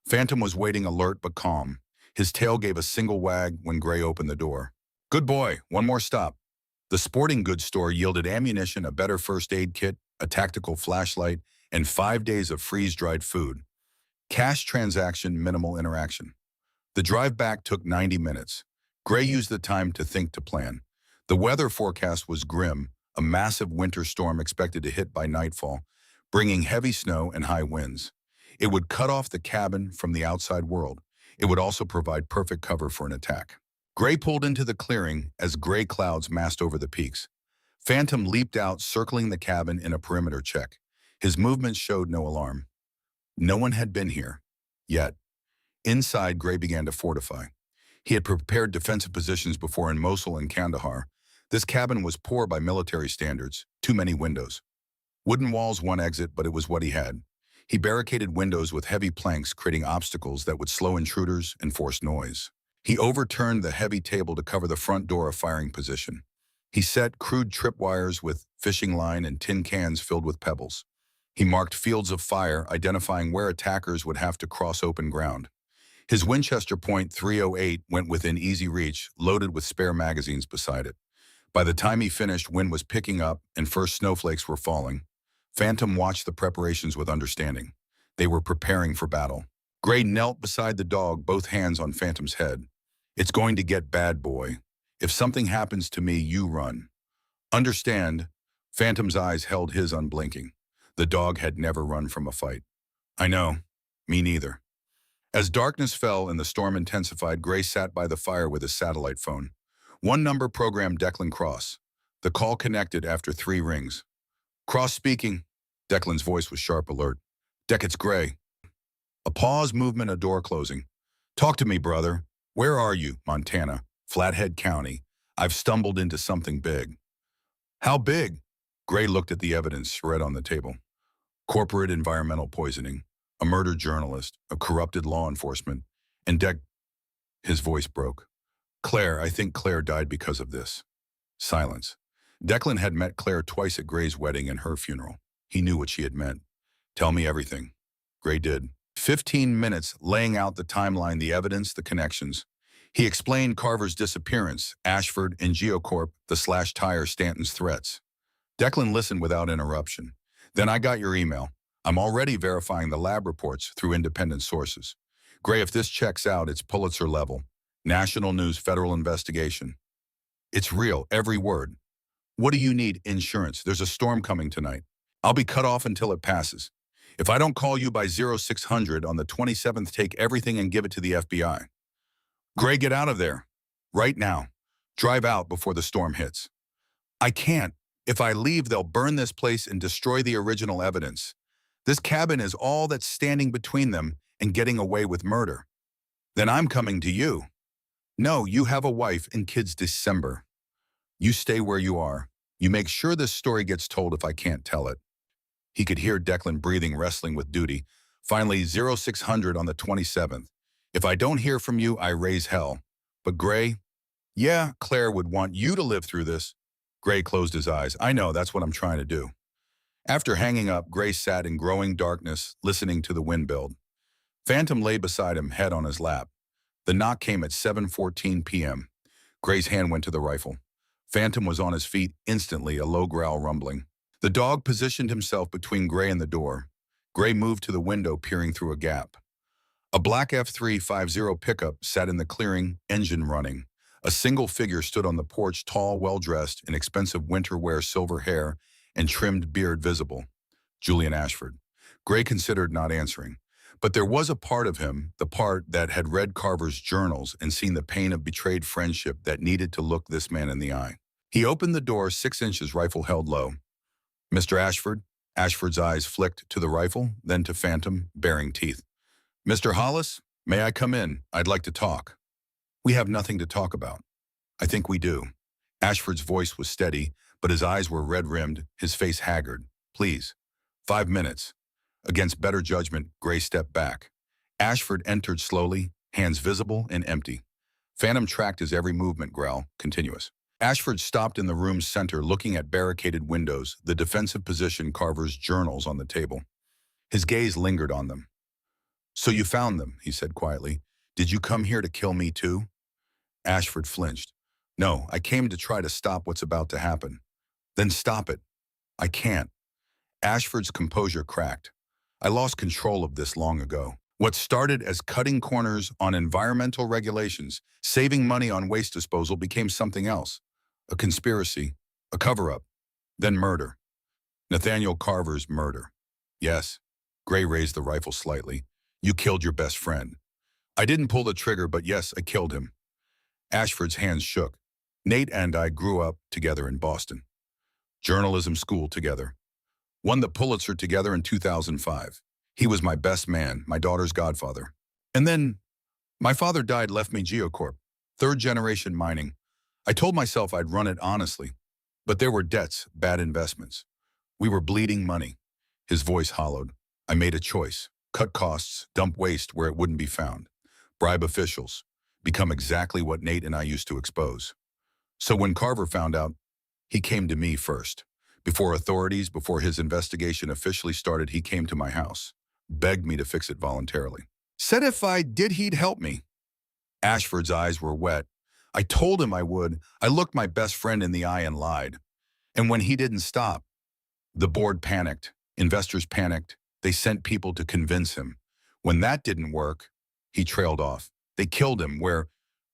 Phantom was waiting, alert but calm. His tail gave a single wag when Gray opened the door. "Good boy, one more stop." The sporting goods store yielded ammunition, a better first aid kit, a tactical flashlight, and 5 days of freeze-dried food. Cash transaction, minimal interaction. The drive back took 90 minutes. Gray used the time to think, to plan. The weather forecast was grim, a massive winter storm expected to hit by nightfall, bringing heavy snow and high winds. It would cut off the cabin from the outside world. It would also provide perfect cover for an attack. Gray pulled into the clearing as gray clouds massed over the peaks. Phantom leaped out, circling the cabin in a perimeter check. His movements showed no alarm. No one had been here, yet. Inside, Gray began to fortify. He had prepared defensive positions before in Mosul and Kandahar. This cabin was poor by military standards, too many windows. Wooden walls, one exit, but it was what he had. He barricaded windows with heavy planks, creating obstacles that would slow intruders and force noise. He overturned the heavy table to cover the front door of firing position. He set crude tripwires with fishing line and tin cans filled with pebbles. He marked fields of fire, identifying where attackers would have to cross open ground. His Winchester .308 went within easy reach, loaded with spare magazines beside it. By the time he finished, wind was picking up and first snowflakes were falling. Phantom watched the preparations with understanding. They were preparing for battle. Gray knelt beside the dog, both hands on Phantom's head. It's going to get bad, boy. If something happens to me, you run. Understand? Phantom's eyes held his unblinking. The dog had never run from a fight. I know. Me neither. As darkness fell and the storm intensified, Gray sat by the fire with his satellite phone. One number programmed Declan Cross. The call connected after 3 rings. Cross speaking. Declan's voice was sharp alert. Deck, it's Gray. A pause, movement, a door closing. Talk to me, brother. Where are you? Montana, Flathead County. I've stumbled into something big. How big? Gray looked at the evidence spread on the table. Corporate environmental poisoning, a murdered journalist, a corrupted law enforcement, and his voice broke. Claire, I think Claire died because of this. Silence. Declan had met Claire twice at Gray's wedding and her funeral. He knew what she had meant. Tell me everything. Gray did. 15 minutes laying out the timeline, the evidence, the connections. He explained Carver's disappearance, Ashford and Geocorp, the slash tire Stanton's threats. Declan listened without interruption. Then I got your email. I'm already verifying the lab reports through independent sources. Gray, if this checks out, it's Pulitzer level. National news, federal investigation. It's real, every word. What do you need? Insurance. There's a storm coming tonight. I'll be cut off until it passes. If I don't call you by 0600 on the 27th, take everything and give it to the FBI. Gray, get out of there. Right now. Drive out before the storm hits. I can't. If I leave, they'll burn this place and destroy the original evidence. This cabin is all that's standing between them and getting away with murder. Then I'm coming to you. No, you have a wife and kids. December. You stay where you are. You make sure this story gets told if I can't tell it. He could hear Declan breathing, wrestling with duty. Finally, 0600 on the 27th. If I don't hear from you, I raise hell. But Gray, yeah, Claire would want you to live through this. Gray closed his eyes. I know, that's what I'm trying to do. After hanging up, Gray sat in growing darkness, listening to the wind build. Phantom lay beside him, head on his lap. The knock came at 7:14 p.m. Gray's hand went to the rifle. Phantom was on his feet instantly, a low growl rumbling. The dog positioned himself between Gray and the door. Gray moved to the window, peering through a gap. A black F350 pickup sat in the clearing, engine running. A single figure stood on the porch, tall, well-dressed, in expensive winter wear, silver hair, and trimmed beard visible. Julian Ashford. Gray considered not answering. But there was a part of him, the part that had read Carver's journals and seen the pain of betrayed friendship, that needed to look this man in the eye. He opened the door, 6 inches, rifle held low. Mr. Ashford? Ashford's eyes flicked to the rifle, then to Phantom, baring teeth. Mr. Hollis, may I come in? I'd like to talk. We have nothing to talk about. I think we do. Ashford's voice was steady, but his eyes were red-rimmed, his face haggard. Please. 5 minutes. Against better judgment, Gray stepped back. Ashford entered slowly, hands visible and empty. Phantom tracked his every movement, growl, continuous. Ashford stopped in the room's center, looking at barricaded windows, the defensive position, Carver's journals on the table. His gaze lingered on them. So you found them, he said quietly. Did you come here to kill me too? Ashford flinched. No, I came to try to stop what's about to happen. Then stop it. I can't. Ashford's composure cracked. I lost control of this long ago. What started as cutting corners on environmental regulations, saving money on waste disposal, became something else. A conspiracy, a cover-up, then murder. Nathaniel Carver's murder. Yes. Gray raised the rifle slightly. You killed your best friend. I didn't pull the trigger, but yes, I killed him. Ashford's hands shook. Nate and I grew up together in Boston. Journalism school together. Won the Pulitzer together in 2005. He was my best man, my daughter's godfather. And then, my father died, left me Geocorp, 3rd-generation mining. I told myself I'd run it honestly, but there were debts, bad investments. We were bleeding money. His voice hollowed. I made a choice. Cut costs, dump waste where it wouldn't be found. Bribe officials. become exactly what Nate and I used to expose. So when Carver found out, he came to me first. Before authorities, before his investigation officially started, he came to my house, begged me to fix it voluntarily. Said if I did, he'd help me. Ashford's eyes were wet. I told him I would. I looked my best friend in the eye and lied. And when he didn't stop, the board panicked. Investors panicked. They sent people to convince him. When that didn't work, he trailed off. They killed him where,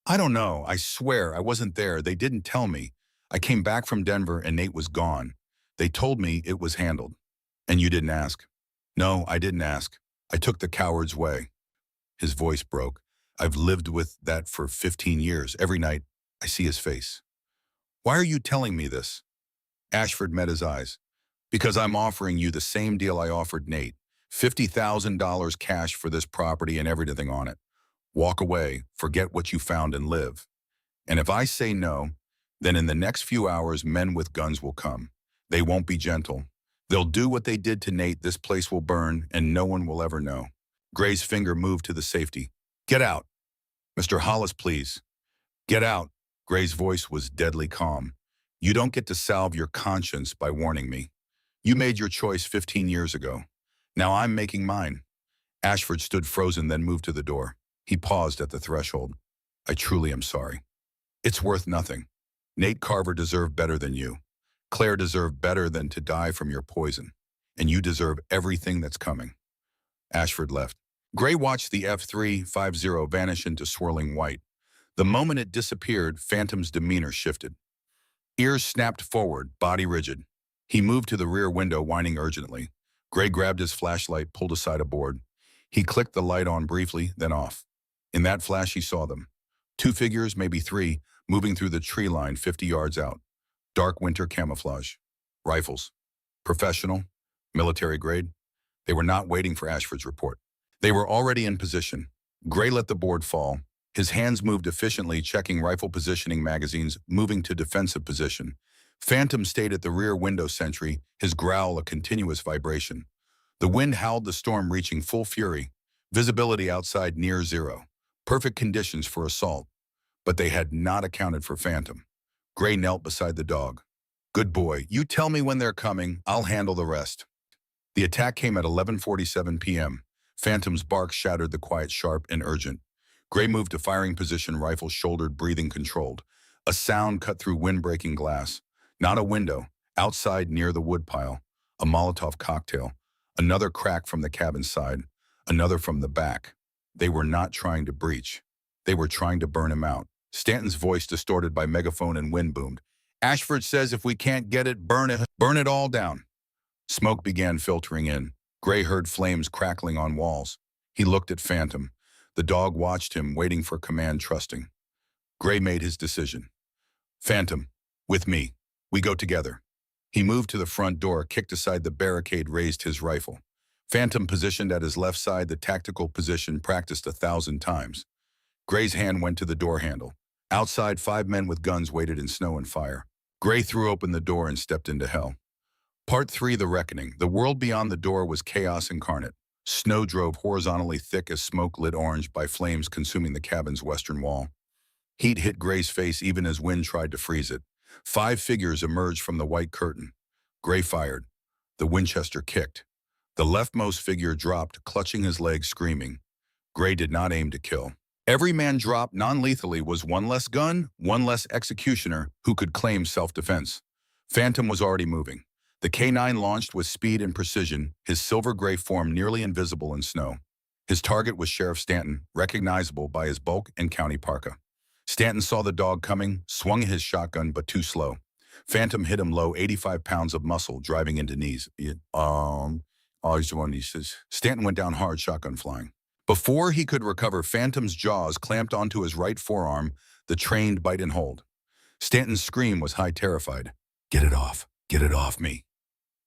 I don't know, I swear I wasn't there. They didn't tell me. I came back from Denver and Nate was gone. They told me it was handled. And you didn't ask. No, I didn't ask. I took the coward's way. His voice broke. I've lived with that for 15 years. Every night, I see his face. Why are you telling me this? Ashford met his eyes. Because I'm offering you the same deal I offered Nate. $50,000 cash for this property and everything on it. Walk away, forget what you found and live. And if I say no, then in the next few hours, men with guns will come. They won't be gentle. They'll do what they did to Nate. This place will burn and no one will ever know. Gray's finger moved to the safety. Get out. Mr. Hollis, please. Get out. Gray's voice was deadly calm. You don't get to salve your conscience by warning me. You made your choice 15 years ago. Now I'm making mine. Ashford stood frozen, then moved to the door. He paused at the threshold. I truly am sorry. It's worth nothing. Nate Carver deserved better than you. Claire deserved better than to die from your poison. And you deserve everything that's coming. Ashford left. Gray watched the F-350 vanish into swirling white. The moment it disappeared, Phantom's demeanor shifted. Ears snapped forward, body rigid. He moved to the rear window, whining urgently. Gray grabbed his flashlight, pulled aside a board. He clicked the light on briefly, then off. In that flash, he saw them. Two figures, maybe three, moving through the tree line 50 yards out. Dark winter camouflage. Rifles. Professional. Military grade. They were not waiting for Ashford's report. They were already in position. Gray let the board fall. His hands moved efficiently, checking rifle positioning magazines, moving to defensive position. Phantom stayed at the rear window sentry, his growl a continuous vibration. The wind howled, the storm reaching full fury. Visibility outside near zero. Perfect conditions for assault. But they had not accounted for Phantom. Gray knelt beside the dog. Good boy, you tell me when they're coming, I'll handle the rest. The attack came at 11:47 p.m. Phantom's bark shattered the quiet, sharp and urgent. Gray moved to firing position, rifle shouldered, breathing controlled. A sound cut through wind-breaking glass. Not a window. Outside near the woodpile. A Molotov cocktail. Another crack from the cabin side. Another from the back. They were not trying to breach. They were trying to burn him out. Stanton's voice distorted by megaphone and wind boomed. Ashford says if we can't get it, burn it all down. Smoke began filtering in. Gray heard flames crackling on walls. He looked at Phantom. The dog watched him, waiting for command, trusting. Gray made his decision. Phantom, with me. We go together. He moved to the front door, kicked aside the barricade, raised his rifle. Phantom positioned at his left side, the tactical position practiced 1,000 times. Gray's hand went to the door handle. Outside, 5 men with guns waited in snow and fire. Gray threw open the door and stepped into hell. Part 3, The Reckoning. The world beyond the door was chaos incarnate. Snow drove horizontally, thick as smoke lit orange by flames consuming the cabin's western wall. Heat hit Gray's face even as wind tried to freeze it. 5 figures emerged from the white curtain. Gray fired. The Winchester kicked. The leftmost figure dropped, clutching his legs, screaming. Gray did not aim to kill. Every man dropped non-lethally was one less gun, one less executioner who could claim self-defense. Phantom was already moving. The K-9 launched with speed and precision, his silver-gray form nearly invisible in snow. His target was Sheriff Stanton, recognizable by his bulk and county parka. Stanton saw the dog coming, swung his shotgun, but too slow. Phantom hit him low, 85 pounds of muscle, driving into knees. Stanton went down hard, shotgun flying. Before he could recover, Phantom's jaws clamped onto his right forearm, the trained bite and hold. Stanton's scream was high, terrified. Get it off me.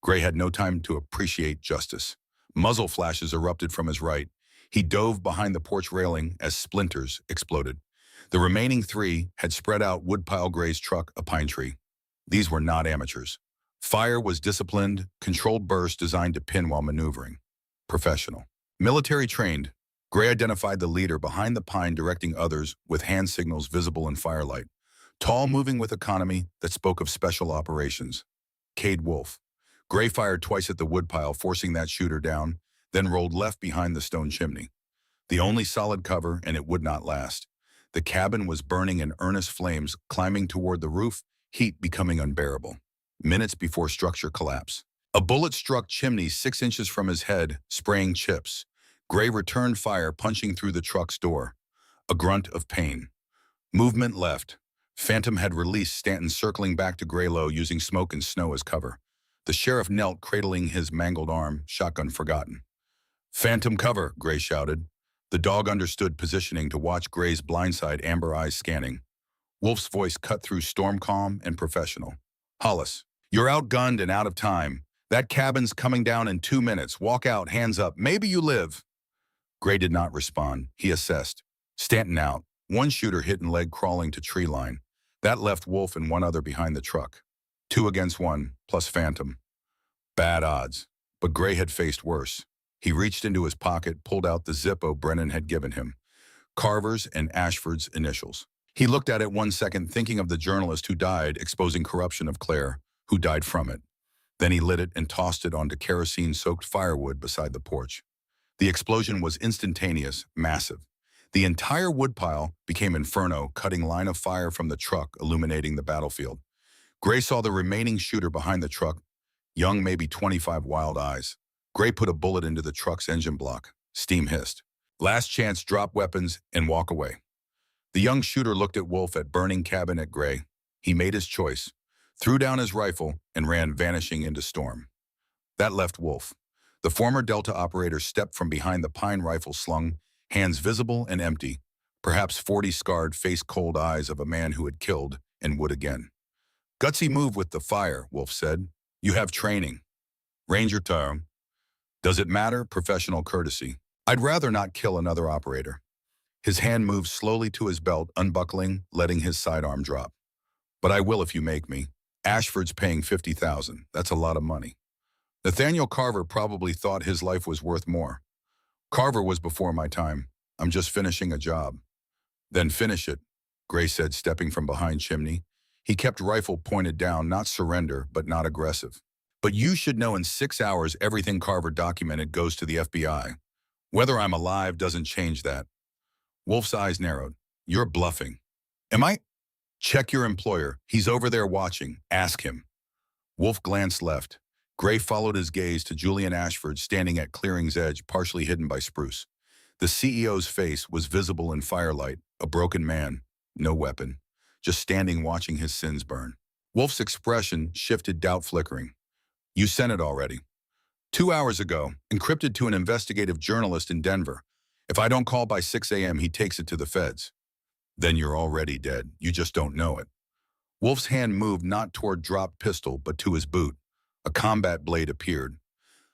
Gray had no time to appreciate justice. Muzzle flashes erupted from his right. He dove behind the porch railing as splinters exploded. The remaining 3 had spread out Woodpile Gray's truck, a pine tree. These were not amateurs. Fire was disciplined, controlled burst designed to pin while maneuvering. Professional. Military trained. Gray identified the leader behind the pine directing others with hand signals visible in firelight. Tall, moving with economy that spoke of special operations. Cade Wolf. Gray fired twice at the woodpile, forcing that shooter down, then rolled left behind the stone chimney. The only solid cover, and it would not last. The cabin was burning in earnest flames, climbing toward the roof, heat becoming unbearable. Minutes before structure collapse. A bullet struck chimney 6 inches from his head, spraying chips. Gray returned fire, punching through the truck's door. A grunt of pain. Movement left. Phantom had released Stanton, circling back to Graylow, using smoke and snow as cover. The sheriff knelt, cradling his mangled arm, shotgun forgotten. "Phantom cover," Gray shouted. The dog understood positioning to watch Gray's blindside, amber eyes scanning. Wolf's voice cut through storm calm and professional. "Hollis, you're outgunned and out of time. That cabin's coming down in 2 minutes. Walk out, hands up. Maybe you live." Gray did not respond. He assessed. Stanton out. One shooter hit and leg crawling to tree line. That left Wolf and one other behind the truck. 2 against 1, plus Phantom. Bad odds. But Gray had faced worse. He reached into his pocket, pulled out the Zippo Brennan had given him. Carver's and Ashford's initials. He looked at it 1 second, thinking of the journalist who died exposing corruption of Claire, who died from it. Then he lit it and tossed it onto kerosene-soaked firewood beside the porch. The explosion was instantaneous, massive. The entire woodpile became inferno, cutting line of fire from the truck, illuminating the battlefield. Gray saw the remaining shooter behind the truck, young, maybe 25, wild eyes. Gray put a bullet into the truck's engine block. Steam hissed. Last chance, drop weapons and walk away. The young shooter looked at Wolf, at burning cabin, at Gray. He made his choice, threw down his rifle, and ran, vanishing into storm. That left Wolf. The former Delta operator stepped from behind the pine, rifle slung, hands visible and empty, perhaps 40 scarred, face cold eyes of a man who had killed and would again. "Gutsy move with the fire," Wolf said. "You have training." "Ranger term." "Does it matter?" "Professional courtesy." "I'd rather not kill another operator." His hand moved slowly to his belt, unbuckling, letting his sidearm drop. "But I will if you make me. Ashford's paying $50,000. That's a lot of money." Nathaniel Carver probably thought his life was worth more. "Carver was before my time. I'm just finishing a job." "Then finish it," Gray said, stepping from behind chimney. He kept rifle pointed down, not surrender, but not aggressive. "But you should know in 6 hours everything Carver documented goes to the FBI. Whether I'm alive doesn't change that." Wolf's eyes narrowed. "You're bluffing." "Am I?" "Check your employer. He's over there watching. Ask him." Wolf glanced left. Gray followed his gaze to Julian Ashford, standing at clearing's edge, partially hidden by spruce. The CEO's face was visible in firelight, a broken man, no weapon, just standing watching his sins burn. Wolf's expression shifted, doubt flickering. "You sent it already." 2 hours ago, encrypted to an investigative journalist in Denver. If I don't call by 6 a.m., he takes it to the feds." "Then you're already dead. You just don't know it." Wolf's hand moved not toward dropped pistol, but to his boot. A combat blade appeared.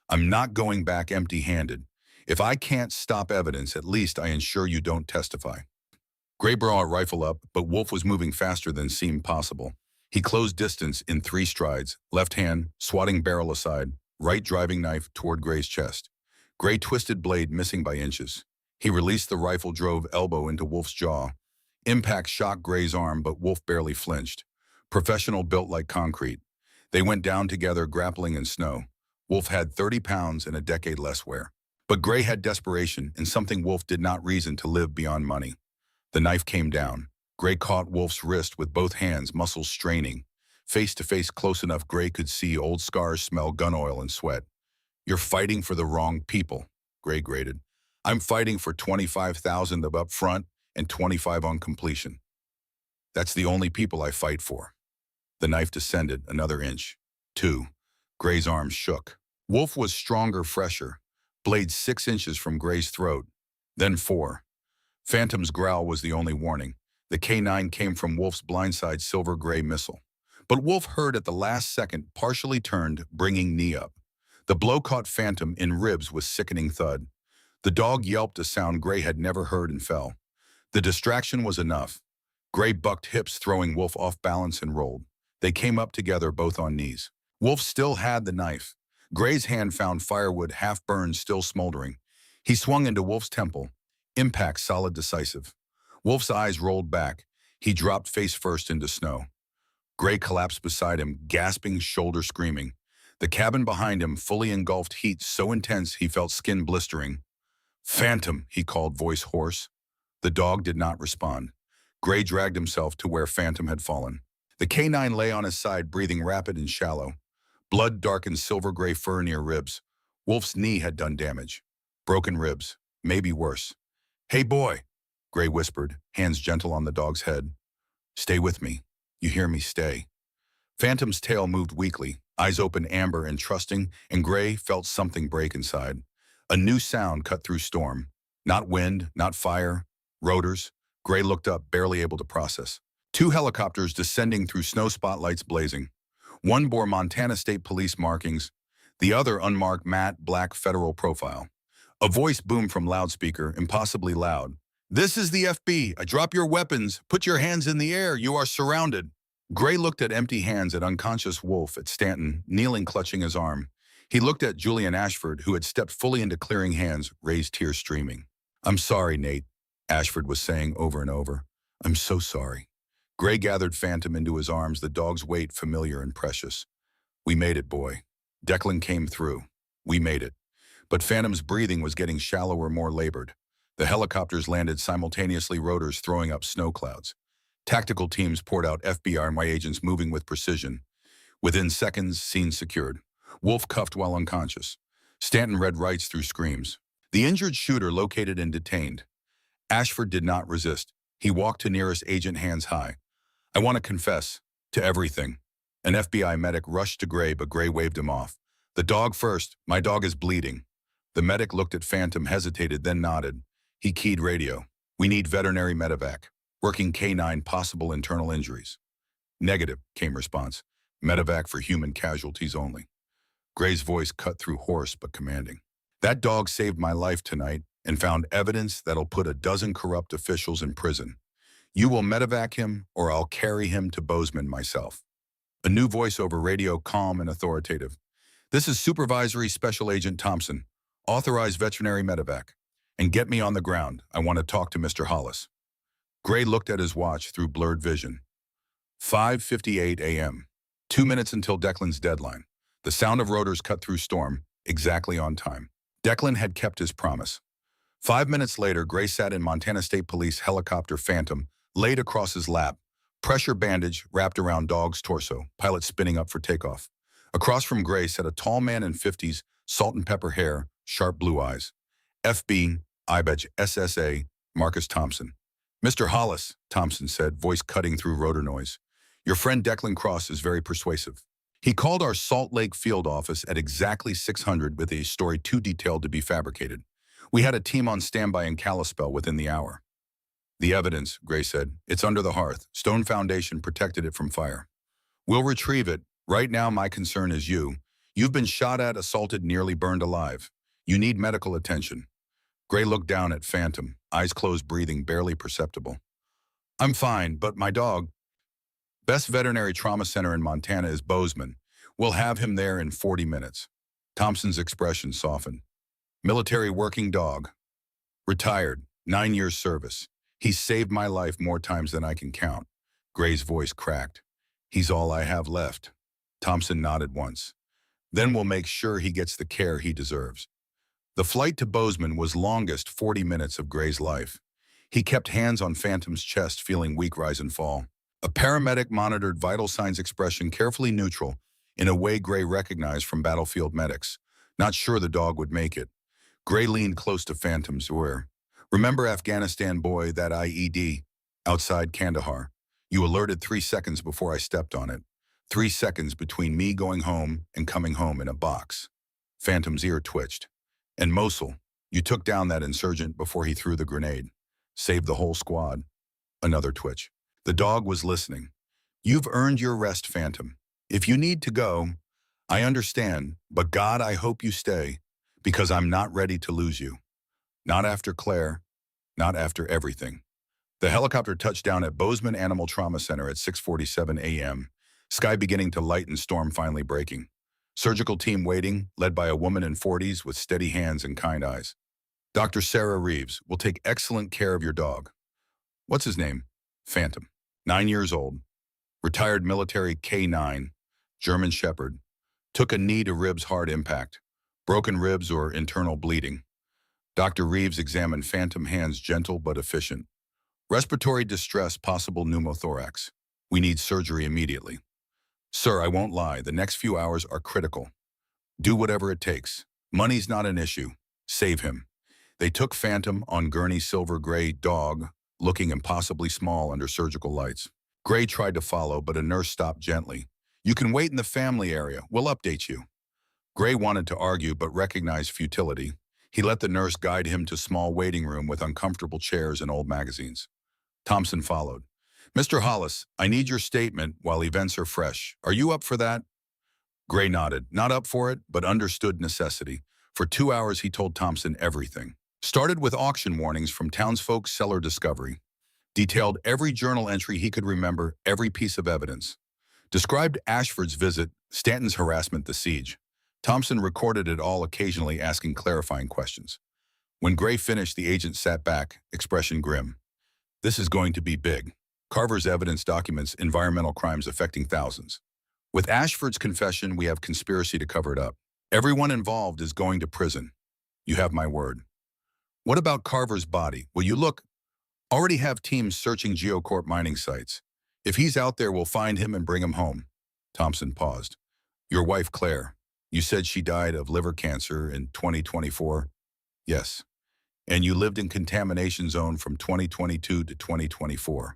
"I'm not going back empty-handed. If I can't stop evidence, at least I ensure you don't testify." Gray brought a rifle up, but Wolf was moving faster than seemed possible. He closed distance in 3 strides, left hand, swatting barrel aside, right driving knife toward Gray's chest. Gray twisted blade, missing by inches. He released the rifle, drove elbow into Wolf's jaw. Impact shocked Gray's arm, but Wolf barely flinched. Professional, built like concrete. They went down together, grappling in snow. Wolf had 30 pounds and a decade less wear. But Gray had desperation and something Wolf did not, reason to live beyond money. The knife came down. Gray caught Wolf's wrist with both hands, muscles straining. Face to face, close enough Gray could see old scars, smell gun oil and sweat. "You're fighting for the wrong people," Gray grated. "I'm fighting for 25,000 of up front and 25 on completion. That's the only people I fight for." The knife descended another inch. 2. Gray's arms shook. Wolf was stronger, fresher. Blade 6 inches from Gray's throat. Then 4. Phantom's growl was the only warning. The K9 came from Wolf's blindside, silver-gray missile. But Wolf heard at the last second, partially turned, bringing knee up. The blow caught Phantom in ribs with sickening thud. The dog yelped, a sound Gray had never heard, and fell. The distraction was enough. Gray bucked hips, throwing Wolf off balance, and rolled. They came up together, both on knees. Wolf still had the knife. Gray's hand found firewood, half burned, still smoldering. He swung into Wolf's temple. Impact solid, decisive. Wolf's eyes rolled back. He dropped face first into snow. Gray collapsed beside him, gasping, shoulder screaming. The cabin behind him fully engulfed heat so intense he felt skin blistering. Phantom, he called, voice hoarse. The dog did not respond. Gray dragged himself to where Phantom had fallen. The canine lay on his side, breathing rapid and shallow. Blood darkened silver-gray fur near ribs. Wolf's knee had done damage. Broken ribs, maybe worse. "Hey, boy," Gray whispered, hands gentle on the dog's head. "Stay with me. You hear me, stay." Phantom's tail moved weakly, eyes open amber and trusting, and Gray felt something break inside. A new sound cut through storm. Not wind, not fire. Rotors. Gray looked up, barely able to process. Two helicopters descending through snow spotlights blazing. One bore Montana State Police markings, the other unmarked matte black federal profile. A voice boomed from loudspeaker, impossibly loud. "This is the FB. Drop your weapons. Put your hands in the air. You are surrounded." Gray looked at empty hands, at unconscious Wolf, at Stanton, kneeling clutching his arm. He looked at Julian Ashford, who had stepped fully into clearing hands, raised tears streaming. "I'm sorry, Nate," Ashford was saying over and over. "I'm so sorry." Gray gathered Phantom into his arms, the dog's weight familiar and precious. "We made it, boy." Declan came through. "We made it." But Phantom's breathing was getting shallower, more labored. The helicopters landed simultaneously, rotors throwing up snow clouds. Tactical teams poured out, FBI agents moving with precision. Within seconds, scene secured. Wolf cuffed while unconscious. Stanton read rights through screams. The injured shooter located and detained. Ashford did not resist. He walked to nearest agent, hands high. "I want to confess to everything." An FBI medic rushed to Gray, but Gray waved him off. "The dog first. My dog is bleeding." The medic looked at Phantom, hesitated, then nodded. He keyed radio. "We need veterinary medevac. Working K9, possible internal injuries." "Negative," came response. "Medevac for human casualties only." Gray's voice cut through, hoarse but commanding. "That dog saved my life tonight and found evidence that'll put a dozen corrupt officials in prison. You will medevac him, or I'll carry him to Bozeman myself." A new voice over radio, calm and authoritative. "This is Supervisory Special Agent Thompson. Authorize veterinary medevac. And get me on the ground. I want to talk to Mr. Hollis." Gray looked at his watch through blurred vision. 5:58 a.m. 2 minutes until Declan's deadline. The sound of rotors cut through storm, exactly on time. Declan had kept his promise. 5 minutes later, Gray sat in Montana State Police helicopter Phantom, laid across his lap, pressure bandage wrapped around dog's torso, pilot spinning up for takeoff. Across from Gray sat a tall man in 50s, salt and pepper hair, sharp blue eyes. FB, IBEDGE, SSA, Marcus Thompson. "Mr. Hollis," Thompson said, voice cutting through rotor noise. "Your friend Declan Cross is very persuasive. He called our Salt Lake field office at exactly 600 with a story too detailed to be fabricated. We had a team on standby in Kalispell within the hour." "The evidence," Gray said. "It's under the hearth. Stone foundation protected it from fire. We'll retrieve it. Right now my concern is you. You've been shot at, assaulted, nearly burned alive. You need medical attention." Gray looked down at Phantom, eyes closed, breathing barely perceptible. "I'm fine, but my dog." "Best veterinary trauma center in Montana is Bozeman. We'll have him there in 40 minutes. Thompson's expression softened. "Military working dog. Retired, 9 years service. He's saved my life more times than I can count." Gray's voice cracked. "He's all I have left." Thompson nodded once. "Then we'll make sure he gets the care he deserves." The flight to Bozeman was longest 40 minutes of Gray's life. He kept hands on Phantom's chest, feeling weak rise and fall. A paramedic monitored vital signs, expression carefully neutral, in a way Gray recognized from battlefield medics. Not sure the dog would make it. Gray leaned close to Phantom's ear. "Remember Afghanistan, boy, that IED outside Kandahar? You alerted 3 seconds before I stepped on it. 3 seconds between me going home and coming home in a box." Phantom's ear twitched. "And Mosul, you took down that insurgent before he threw the grenade. Saved the whole squad." Another twitch. The dog was listening. "You've earned your rest, Phantom. If you need to go, I understand, but God, I hope you stay, because I'm not ready to lose you. Not after Claire, not after everything." The helicopter touched down at Bozeman Animal Trauma Center at 6:47 a.m., sky beginning to lighten, storm finally breaking. Surgical team waiting, led by a woman in 40s with steady hands and kind eyes. Dr. Sarah Reeves will take excellent care of your dog. What's his name? Phantom. 9 years old. Retired military K9, German Shepherd. Took a knee to ribs hard impact. Broken ribs or internal bleeding. Dr. Reeves examined Phantom hands gentle but efficient. Respiratory distress, possible pneumothorax. We need surgery immediately. Sir, I won't lie, the next few hours are critical. Do whatever it takes. Money's not an issue. Save him. They took Phantom on Gurney's silver-gray dog, looking impossibly small under surgical lights. Gray tried to follow, but a nurse stopped gently. You can wait in the family area. We'll update you. Gray wanted to argue, but recognized futility. He let the nurse guide him to a small waiting room with uncomfortable chairs and old magazines. Thompson followed. Mr. Hollis, I need your statement while events are fresh. Are you up for that? Gray nodded. Not up for it, but understood necessity. For 2 hours, he told Thompson everything. Started with auction warnings from townsfolk seller discovery. Detailed every journal entry he could remember, every piece of evidence. Described Ashford's visit, Stanton's harassment, the siege. Thompson recorded it all, occasionally asking clarifying questions. When Gray finished, the agent sat back, expression grim. This is going to be big. Carver's evidence documents environmental crimes affecting thousands. With Ashford's confession, we have conspiracy to cover it up. Everyone involved is going to prison. You have my word. What about Carver's body? Will you look? Already have teams searching Geocorp mining sites. If he's out there, we'll find him and bring him home. Thompson paused. Your wife, Claire, you said she died of liver cancer in 2024? Yes. And you lived in contamination zone from 2022 to 2024.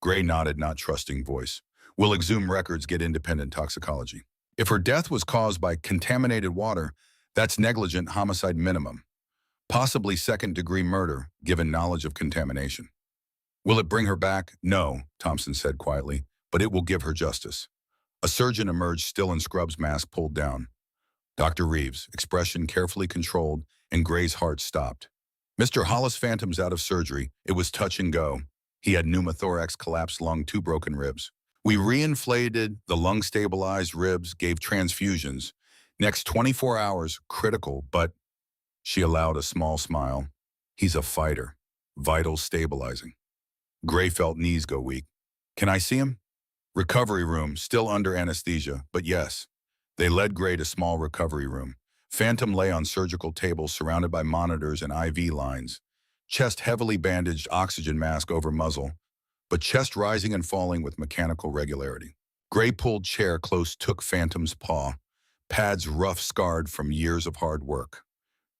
Gray nodded, not trusting voice. We'll exhume records, get independent toxicology. If her death was caused by contaminated water, that's negligent homicide minimum. Possibly second-degree murder, given knowledge of contamination. Will it bring her back? No, Thompson said quietly, but it will give her justice. A surgeon emerged, still in scrubs, mask pulled down. Dr. Reeves, expression carefully controlled, and Gray's heart stopped. Mr. Hollis, Phantom's out of surgery. It was touch and go. He had pneumothorax, collapsed lung, 2 broken ribs. We reinflated the lung, stabilized ribs, gave transfusions. Next 24 hours, critical, but she allowed a small smile. He's a fighter. Vitals stabilizing. Gray felt knees go weak. Can I see him? Recovery room, still under anesthesia, but yes. They led Gray to small recovery room. Phantom lay on surgical table surrounded by monitors and IV lines. Chest heavily bandaged, oxygen mask over muzzle, but chest rising and falling with mechanical regularity. Gray pulled chair close, took Phantom's paw. Pads rough, scarred from years of hard work.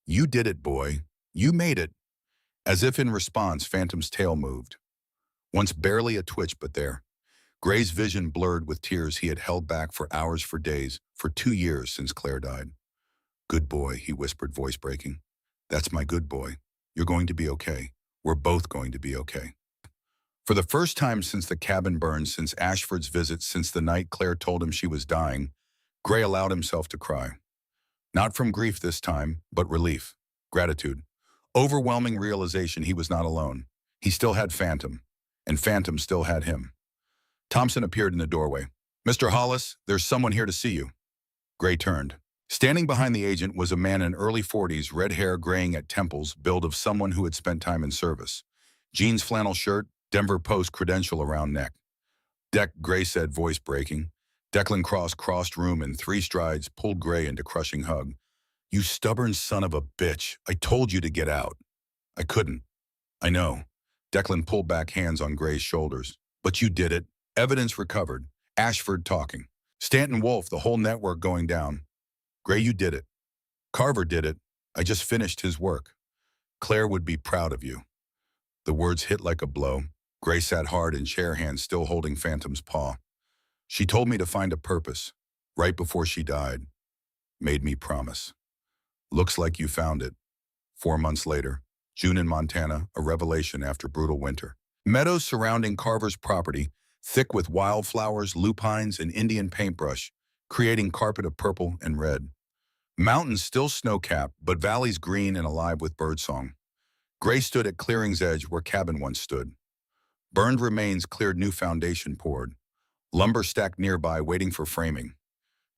You did it, boy. You made it. As if in response, Phantom's tail moved. Once barely a twitch, but there. Gray's vision blurred with tears he had held back for hours, for days, for 2 years since Claire died. Good boy, he whispered, voice breaking. That's my good boy. You're going to be okay. We're both going to be okay. For the first time since the cabin burned, since Ashford's visit, since the night Claire told him she was dying, Gray allowed himself to cry. Not from grief this time, but relief, gratitude, overwhelming realization he was not alone. He still had Phantom, and Phantom still had him. Thompson appeared in the doorway. Mr. Hollis, there's someone here to see you. Gray turned. Standing behind the agent was a man in early 40s, red hair graying at temples, build of someone who had spent time in service. Jeans, flannel shirt, Denver Post credential around neck. Deck, Gray said, voice breaking. Declan crossed room in 3 strides, pulled Gray into crushing hug. You stubborn son of a bitch. I told you to get out. I couldn't. I know. Declan pulled back, hands on Gray's shoulders. But you did it. Evidence recovered. Ashford talking. Stanton Wolf, the whole network going down. Gray, you did it. Carver did it. I just finished his work. Claire would be proud of you. The words hit like a blow. Gray sat hard in chair, hands still holding Phantom's paw. She told me to find a purpose, right before she died. Made me promise. Looks like you found it. 4 months later, June in Montana, a revelation after brutal winter. Meadows surrounding Carver's property, thick with wildflowers, lupines, and Indian paintbrush, creating carpet of purple and red. Mountains still snow-capped, but valleys green and alive with birdsong. Gray stood at clearing's edge where cabin once stood. Burned remains cleared, new foundation poured. Lumber stacked nearby, waiting for framing.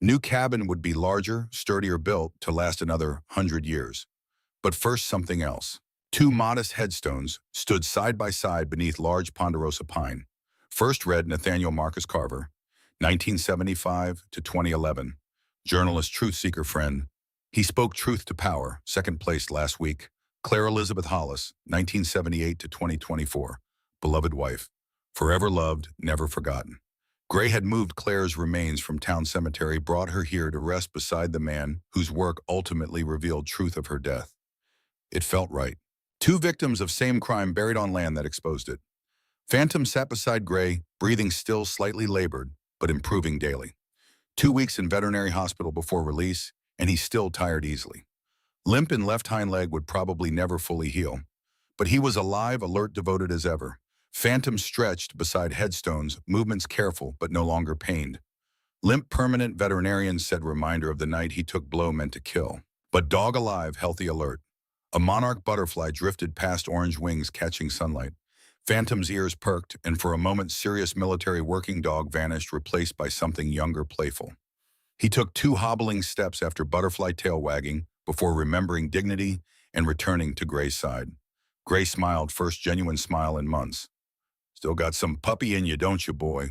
New cabin would be larger, sturdier built to last another 100 years. But first, something else. Two modest headstones stood side by side beneath large ponderosa pine. First read Nathaniel Marcus Carver, 1975 to 2011. Journalist, truth seeker friend. He spoke truth to power, second place last week. Claire Elizabeth Hollis, 1978 to 2024. Beloved wife. Forever loved, never forgotten. Gray had moved Claire's remains from town cemetery, brought her here to rest beside the man whose work ultimately revealed truth of her death. It felt right. Two victims of same crime buried on land that exposed it. Phantom sat beside Gray, breathing still slightly labored, but improving daily. 2 weeks in veterinary hospital before release, and he still tired easily. Limp in left hind leg would probably never fully heal. But he was alive, alert, devoted as ever. Phantom stretched beside headstones, movements careful but no longer pained. Limp permanent, veterinarian said, reminder of the night he took blow meant to kill. But dog alive, healthy, alert. A monarch butterfly drifted past, orange wings catching sunlight. Phantom's ears perked, and for a moment serious military working dog vanished, replaced by something younger, playful. He took 2 hobbling steps after butterfly tail wagging, before remembering dignity and returning to Gray's side. Gray smiled, first genuine smile in months. Still got some puppy in you, don't you, boy?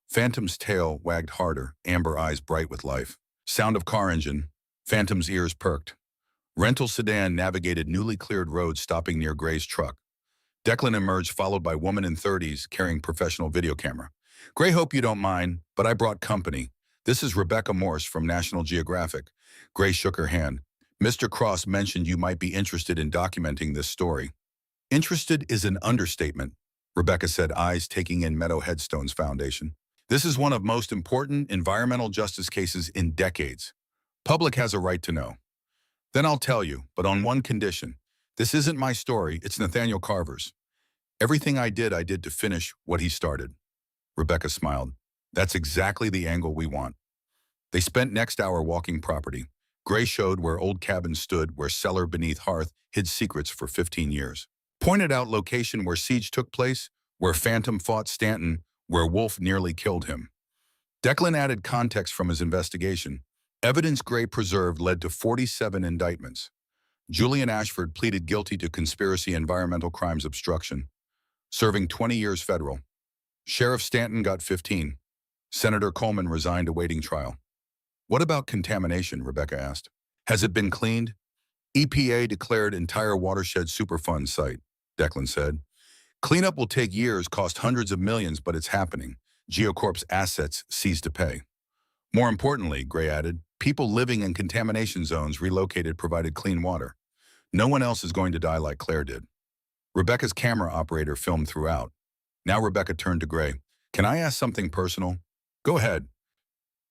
Phantom's tail wagged harder, amber eyes bright with life. Sound of car engine. Phantom's ears perked. Rental sedan navigated newly cleared roads, stopping near Gray's truck. Declan emerged, followed by woman in 30s carrying professional video camera. Gray, hope you don't mind, but I brought company. This is Rebecca Morse from National Geographic. Gray shook her hand. Mr. Cross mentioned you might be interested in documenting this story. Interested is an understatement, Rebecca said, eyes taking in Meadow Headstones Foundation. This is one of most important environmental justice cases in decades. Public has a right to know. Then I'll tell you, but on one condition. This isn't my story, it's Nathaniel Carver's. Everything I did to finish what he started. Rebecca smiled. That's exactly the angle we want. They spent next hour walking property. Gray showed where old cabins stood, where cellar beneath hearth hid secrets for 15 years. Pointed out location where siege took place, where Phantom fought Stanton, where Wolf nearly killed him. Declan added context from his investigation. Evidence Gray preserved led to 47 indictments. Julian Ashford pleaded guilty to conspiracy, environmental crimes, obstruction, serving 20 years federal. Sheriff Stanton got 15. Senator Coleman resigned awaiting trial. What about contamination, Rebecca asked. Has it been cleaned? EPA declared entire watershed Superfund site, Declan said. Cleanup will take years, cost hundreds of millions, but it's happening. Geocorp's assets ceased to pay. More importantly, Gray added, people living in contamination zones relocated, provided clean water. No one else is going to die like Claire did. Rebecca's camera operator filmed throughout. Now Rebecca turned to Gray. Can I ask something personal? Go ahead.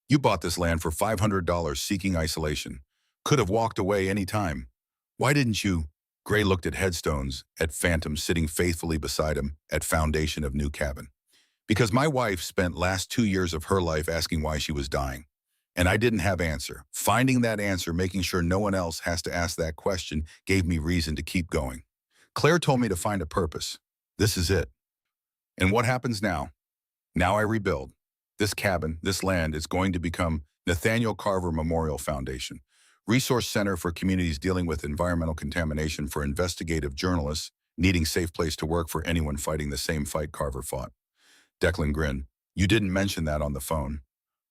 You bought this land for $500 seeking isolation. Could have walked away any time. Why didn't you? Gray looked at headstones, at Phantom sitting faithfully beside him, at foundation of new cabin. Because my wife spent last 2 years of her life asking why she was dying. And I didn't have answer. Finding that answer, making sure no one else has to ask that question, gave me reason to keep going. Claire told me to find a purpose. This is it. And what happens now? Now I rebuild. This cabin, this land, is going to become Nathaniel Carver Memorial Foundation, resource center for communities dealing with environmental contamination, for investigative journalists needing safe place to work, for anyone fighting the same fight Carver fought. Declan grinned. You didn't mention that on the phone.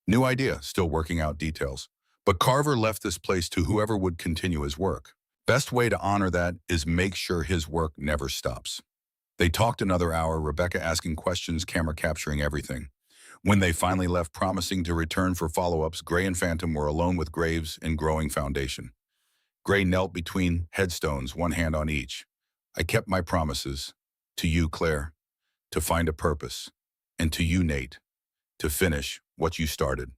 New idea, still working out details. But Carver left this place to whoever would continue his work. Best way to honor that is make sure his work never stops. They talked another hour, Rebecca asking questions, camera capturing everything. When they finally left, promising to return for follow-ups, Gray and Phantom were alone with graves and growing foundation. Gray knelt between headstones, one hand on each. I kept my promises. To you, Claire, to find a purpose. And to you, Nate, to finish what you started.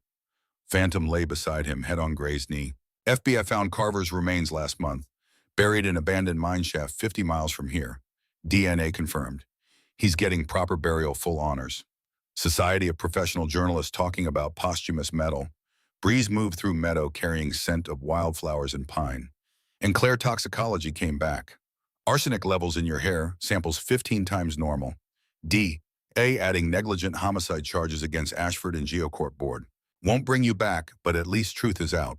Phantom lay beside him, head on Gray's knee. FBI found Carver's remains last month, buried in an abandoned mine shaft 50 miles from here. DNA confirmed. He's getting proper burial, full honors. Society of Professional Journalists talking about posthumous medal. Breeze moved through meadow carrying scent of wildflowers and pine. And Claire toxicology came back. Arsenic levels in your hair, samples 15 times normal. D. A. Adding negligent homicide charges against Ashford and Geocorp board. Won't bring you back, but at least truth is out.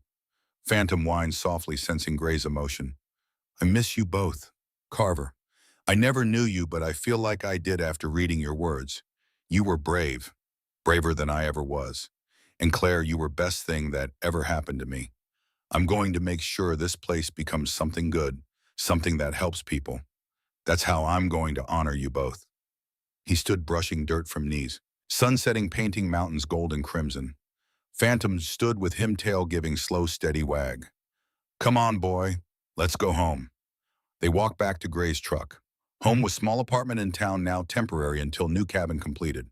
Phantom whined softly, sensing Gray's emotion. I miss you both. Carver, I never knew you, but I feel like I did after reading your words. You were brave, braver than I ever was. And Claire, you were best thing that ever happened to me. I'm going to make sure this place becomes something good, something that helps people. That's how I'm going to honor you both. He stood brushing dirt from knees, sunsetting painting mountains gold and crimson. Phantom stood with him tail giving slow steady wag. Come on, boy, let's go home. They walked back to Gray's truck. Home was small apartment in town, now temporary until new cabin completed.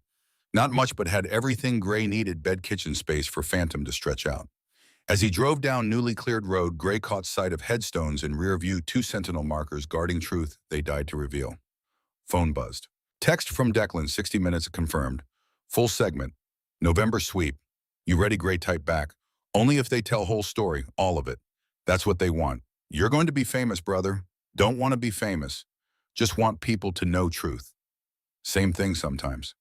Not much, but had everything Gray needed: bed, kitchen space for Phantom to stretch out. As he drove down newly cleared road, Gray caught sight of headstones in rear view, two sentinel markers guarding truth they died to reveal. Phone buzzed. Text from Declan, 60 minutes confirmed. Full segment. November sweep. You ready? Gray typed back. Only if they tell whole story, all of it. That's what they want. You're going to be famous, brother. Don't want to be famous. Just want people to know truth. Same thing sometimes.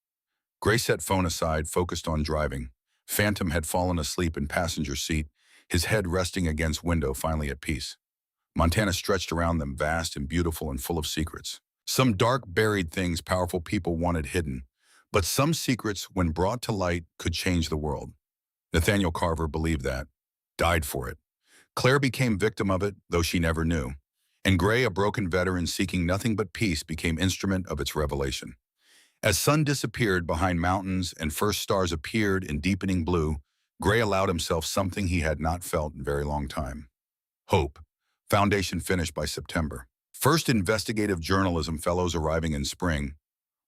Gray set phone aside, focused on driving. Phantom had fallen asleep in passenger seat, his head resting against window, finally at peace. Montana stretched around them, vast and beautiful and full of secrets. Some dark, buried things powerful people wanted hidden, but some secrets, when brought to light, could change the world. Nathaniel Carver believed that, died for it. Claire became victim of it, though she never knew. And Gray, a broken veteran seeking nothing but peace, became instrument of its revelation. As sun disappeared behind mountains and first stars appeared in deepening blue, Gray allowed himself something he had not felt in a very long time. Hope. Foundation finished by September. First investigative journalism fellows arriving in spring.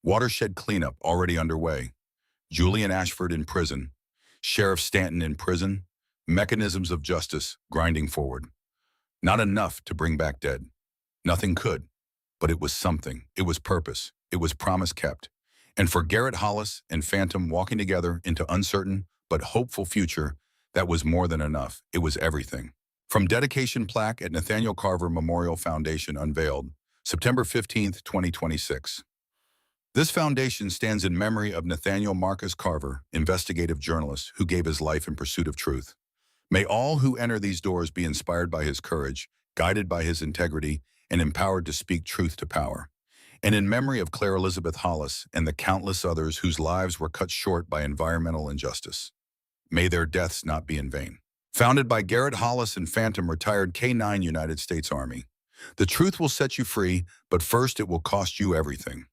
Watershed cleanup already underway. Julian Ashford in prison. Sheriff Stanton in prison. Mechanisms of justice grinding forward. Not enough to bring back dead. Nothing could. But it was something. It was purpose. It was promise kept. And for Garrett Hollis and Phantom walking together into uncertain but hopeful future, that was more than enough. It was everything. From dedication plaque at Nathaniel Carver Memorial Foundation unveiled, September 15th, 2026. This foundation stands in memory of Nathaniel Marcus Carver, investigative journalist who gave his life in pursuit of truth. May all who enter these doors be inspired by his courage, guided by his integrity, and empowered to speak truth to power. And in memory of Claire Elizabeth Hollis and the countless others whose lives were cut short by environmental injustice, may their deaths not be in vain. Founded by Garrett Hollis and Phantom, retired K-9 United States Army. The truth will set you free, but first it will cost you everything.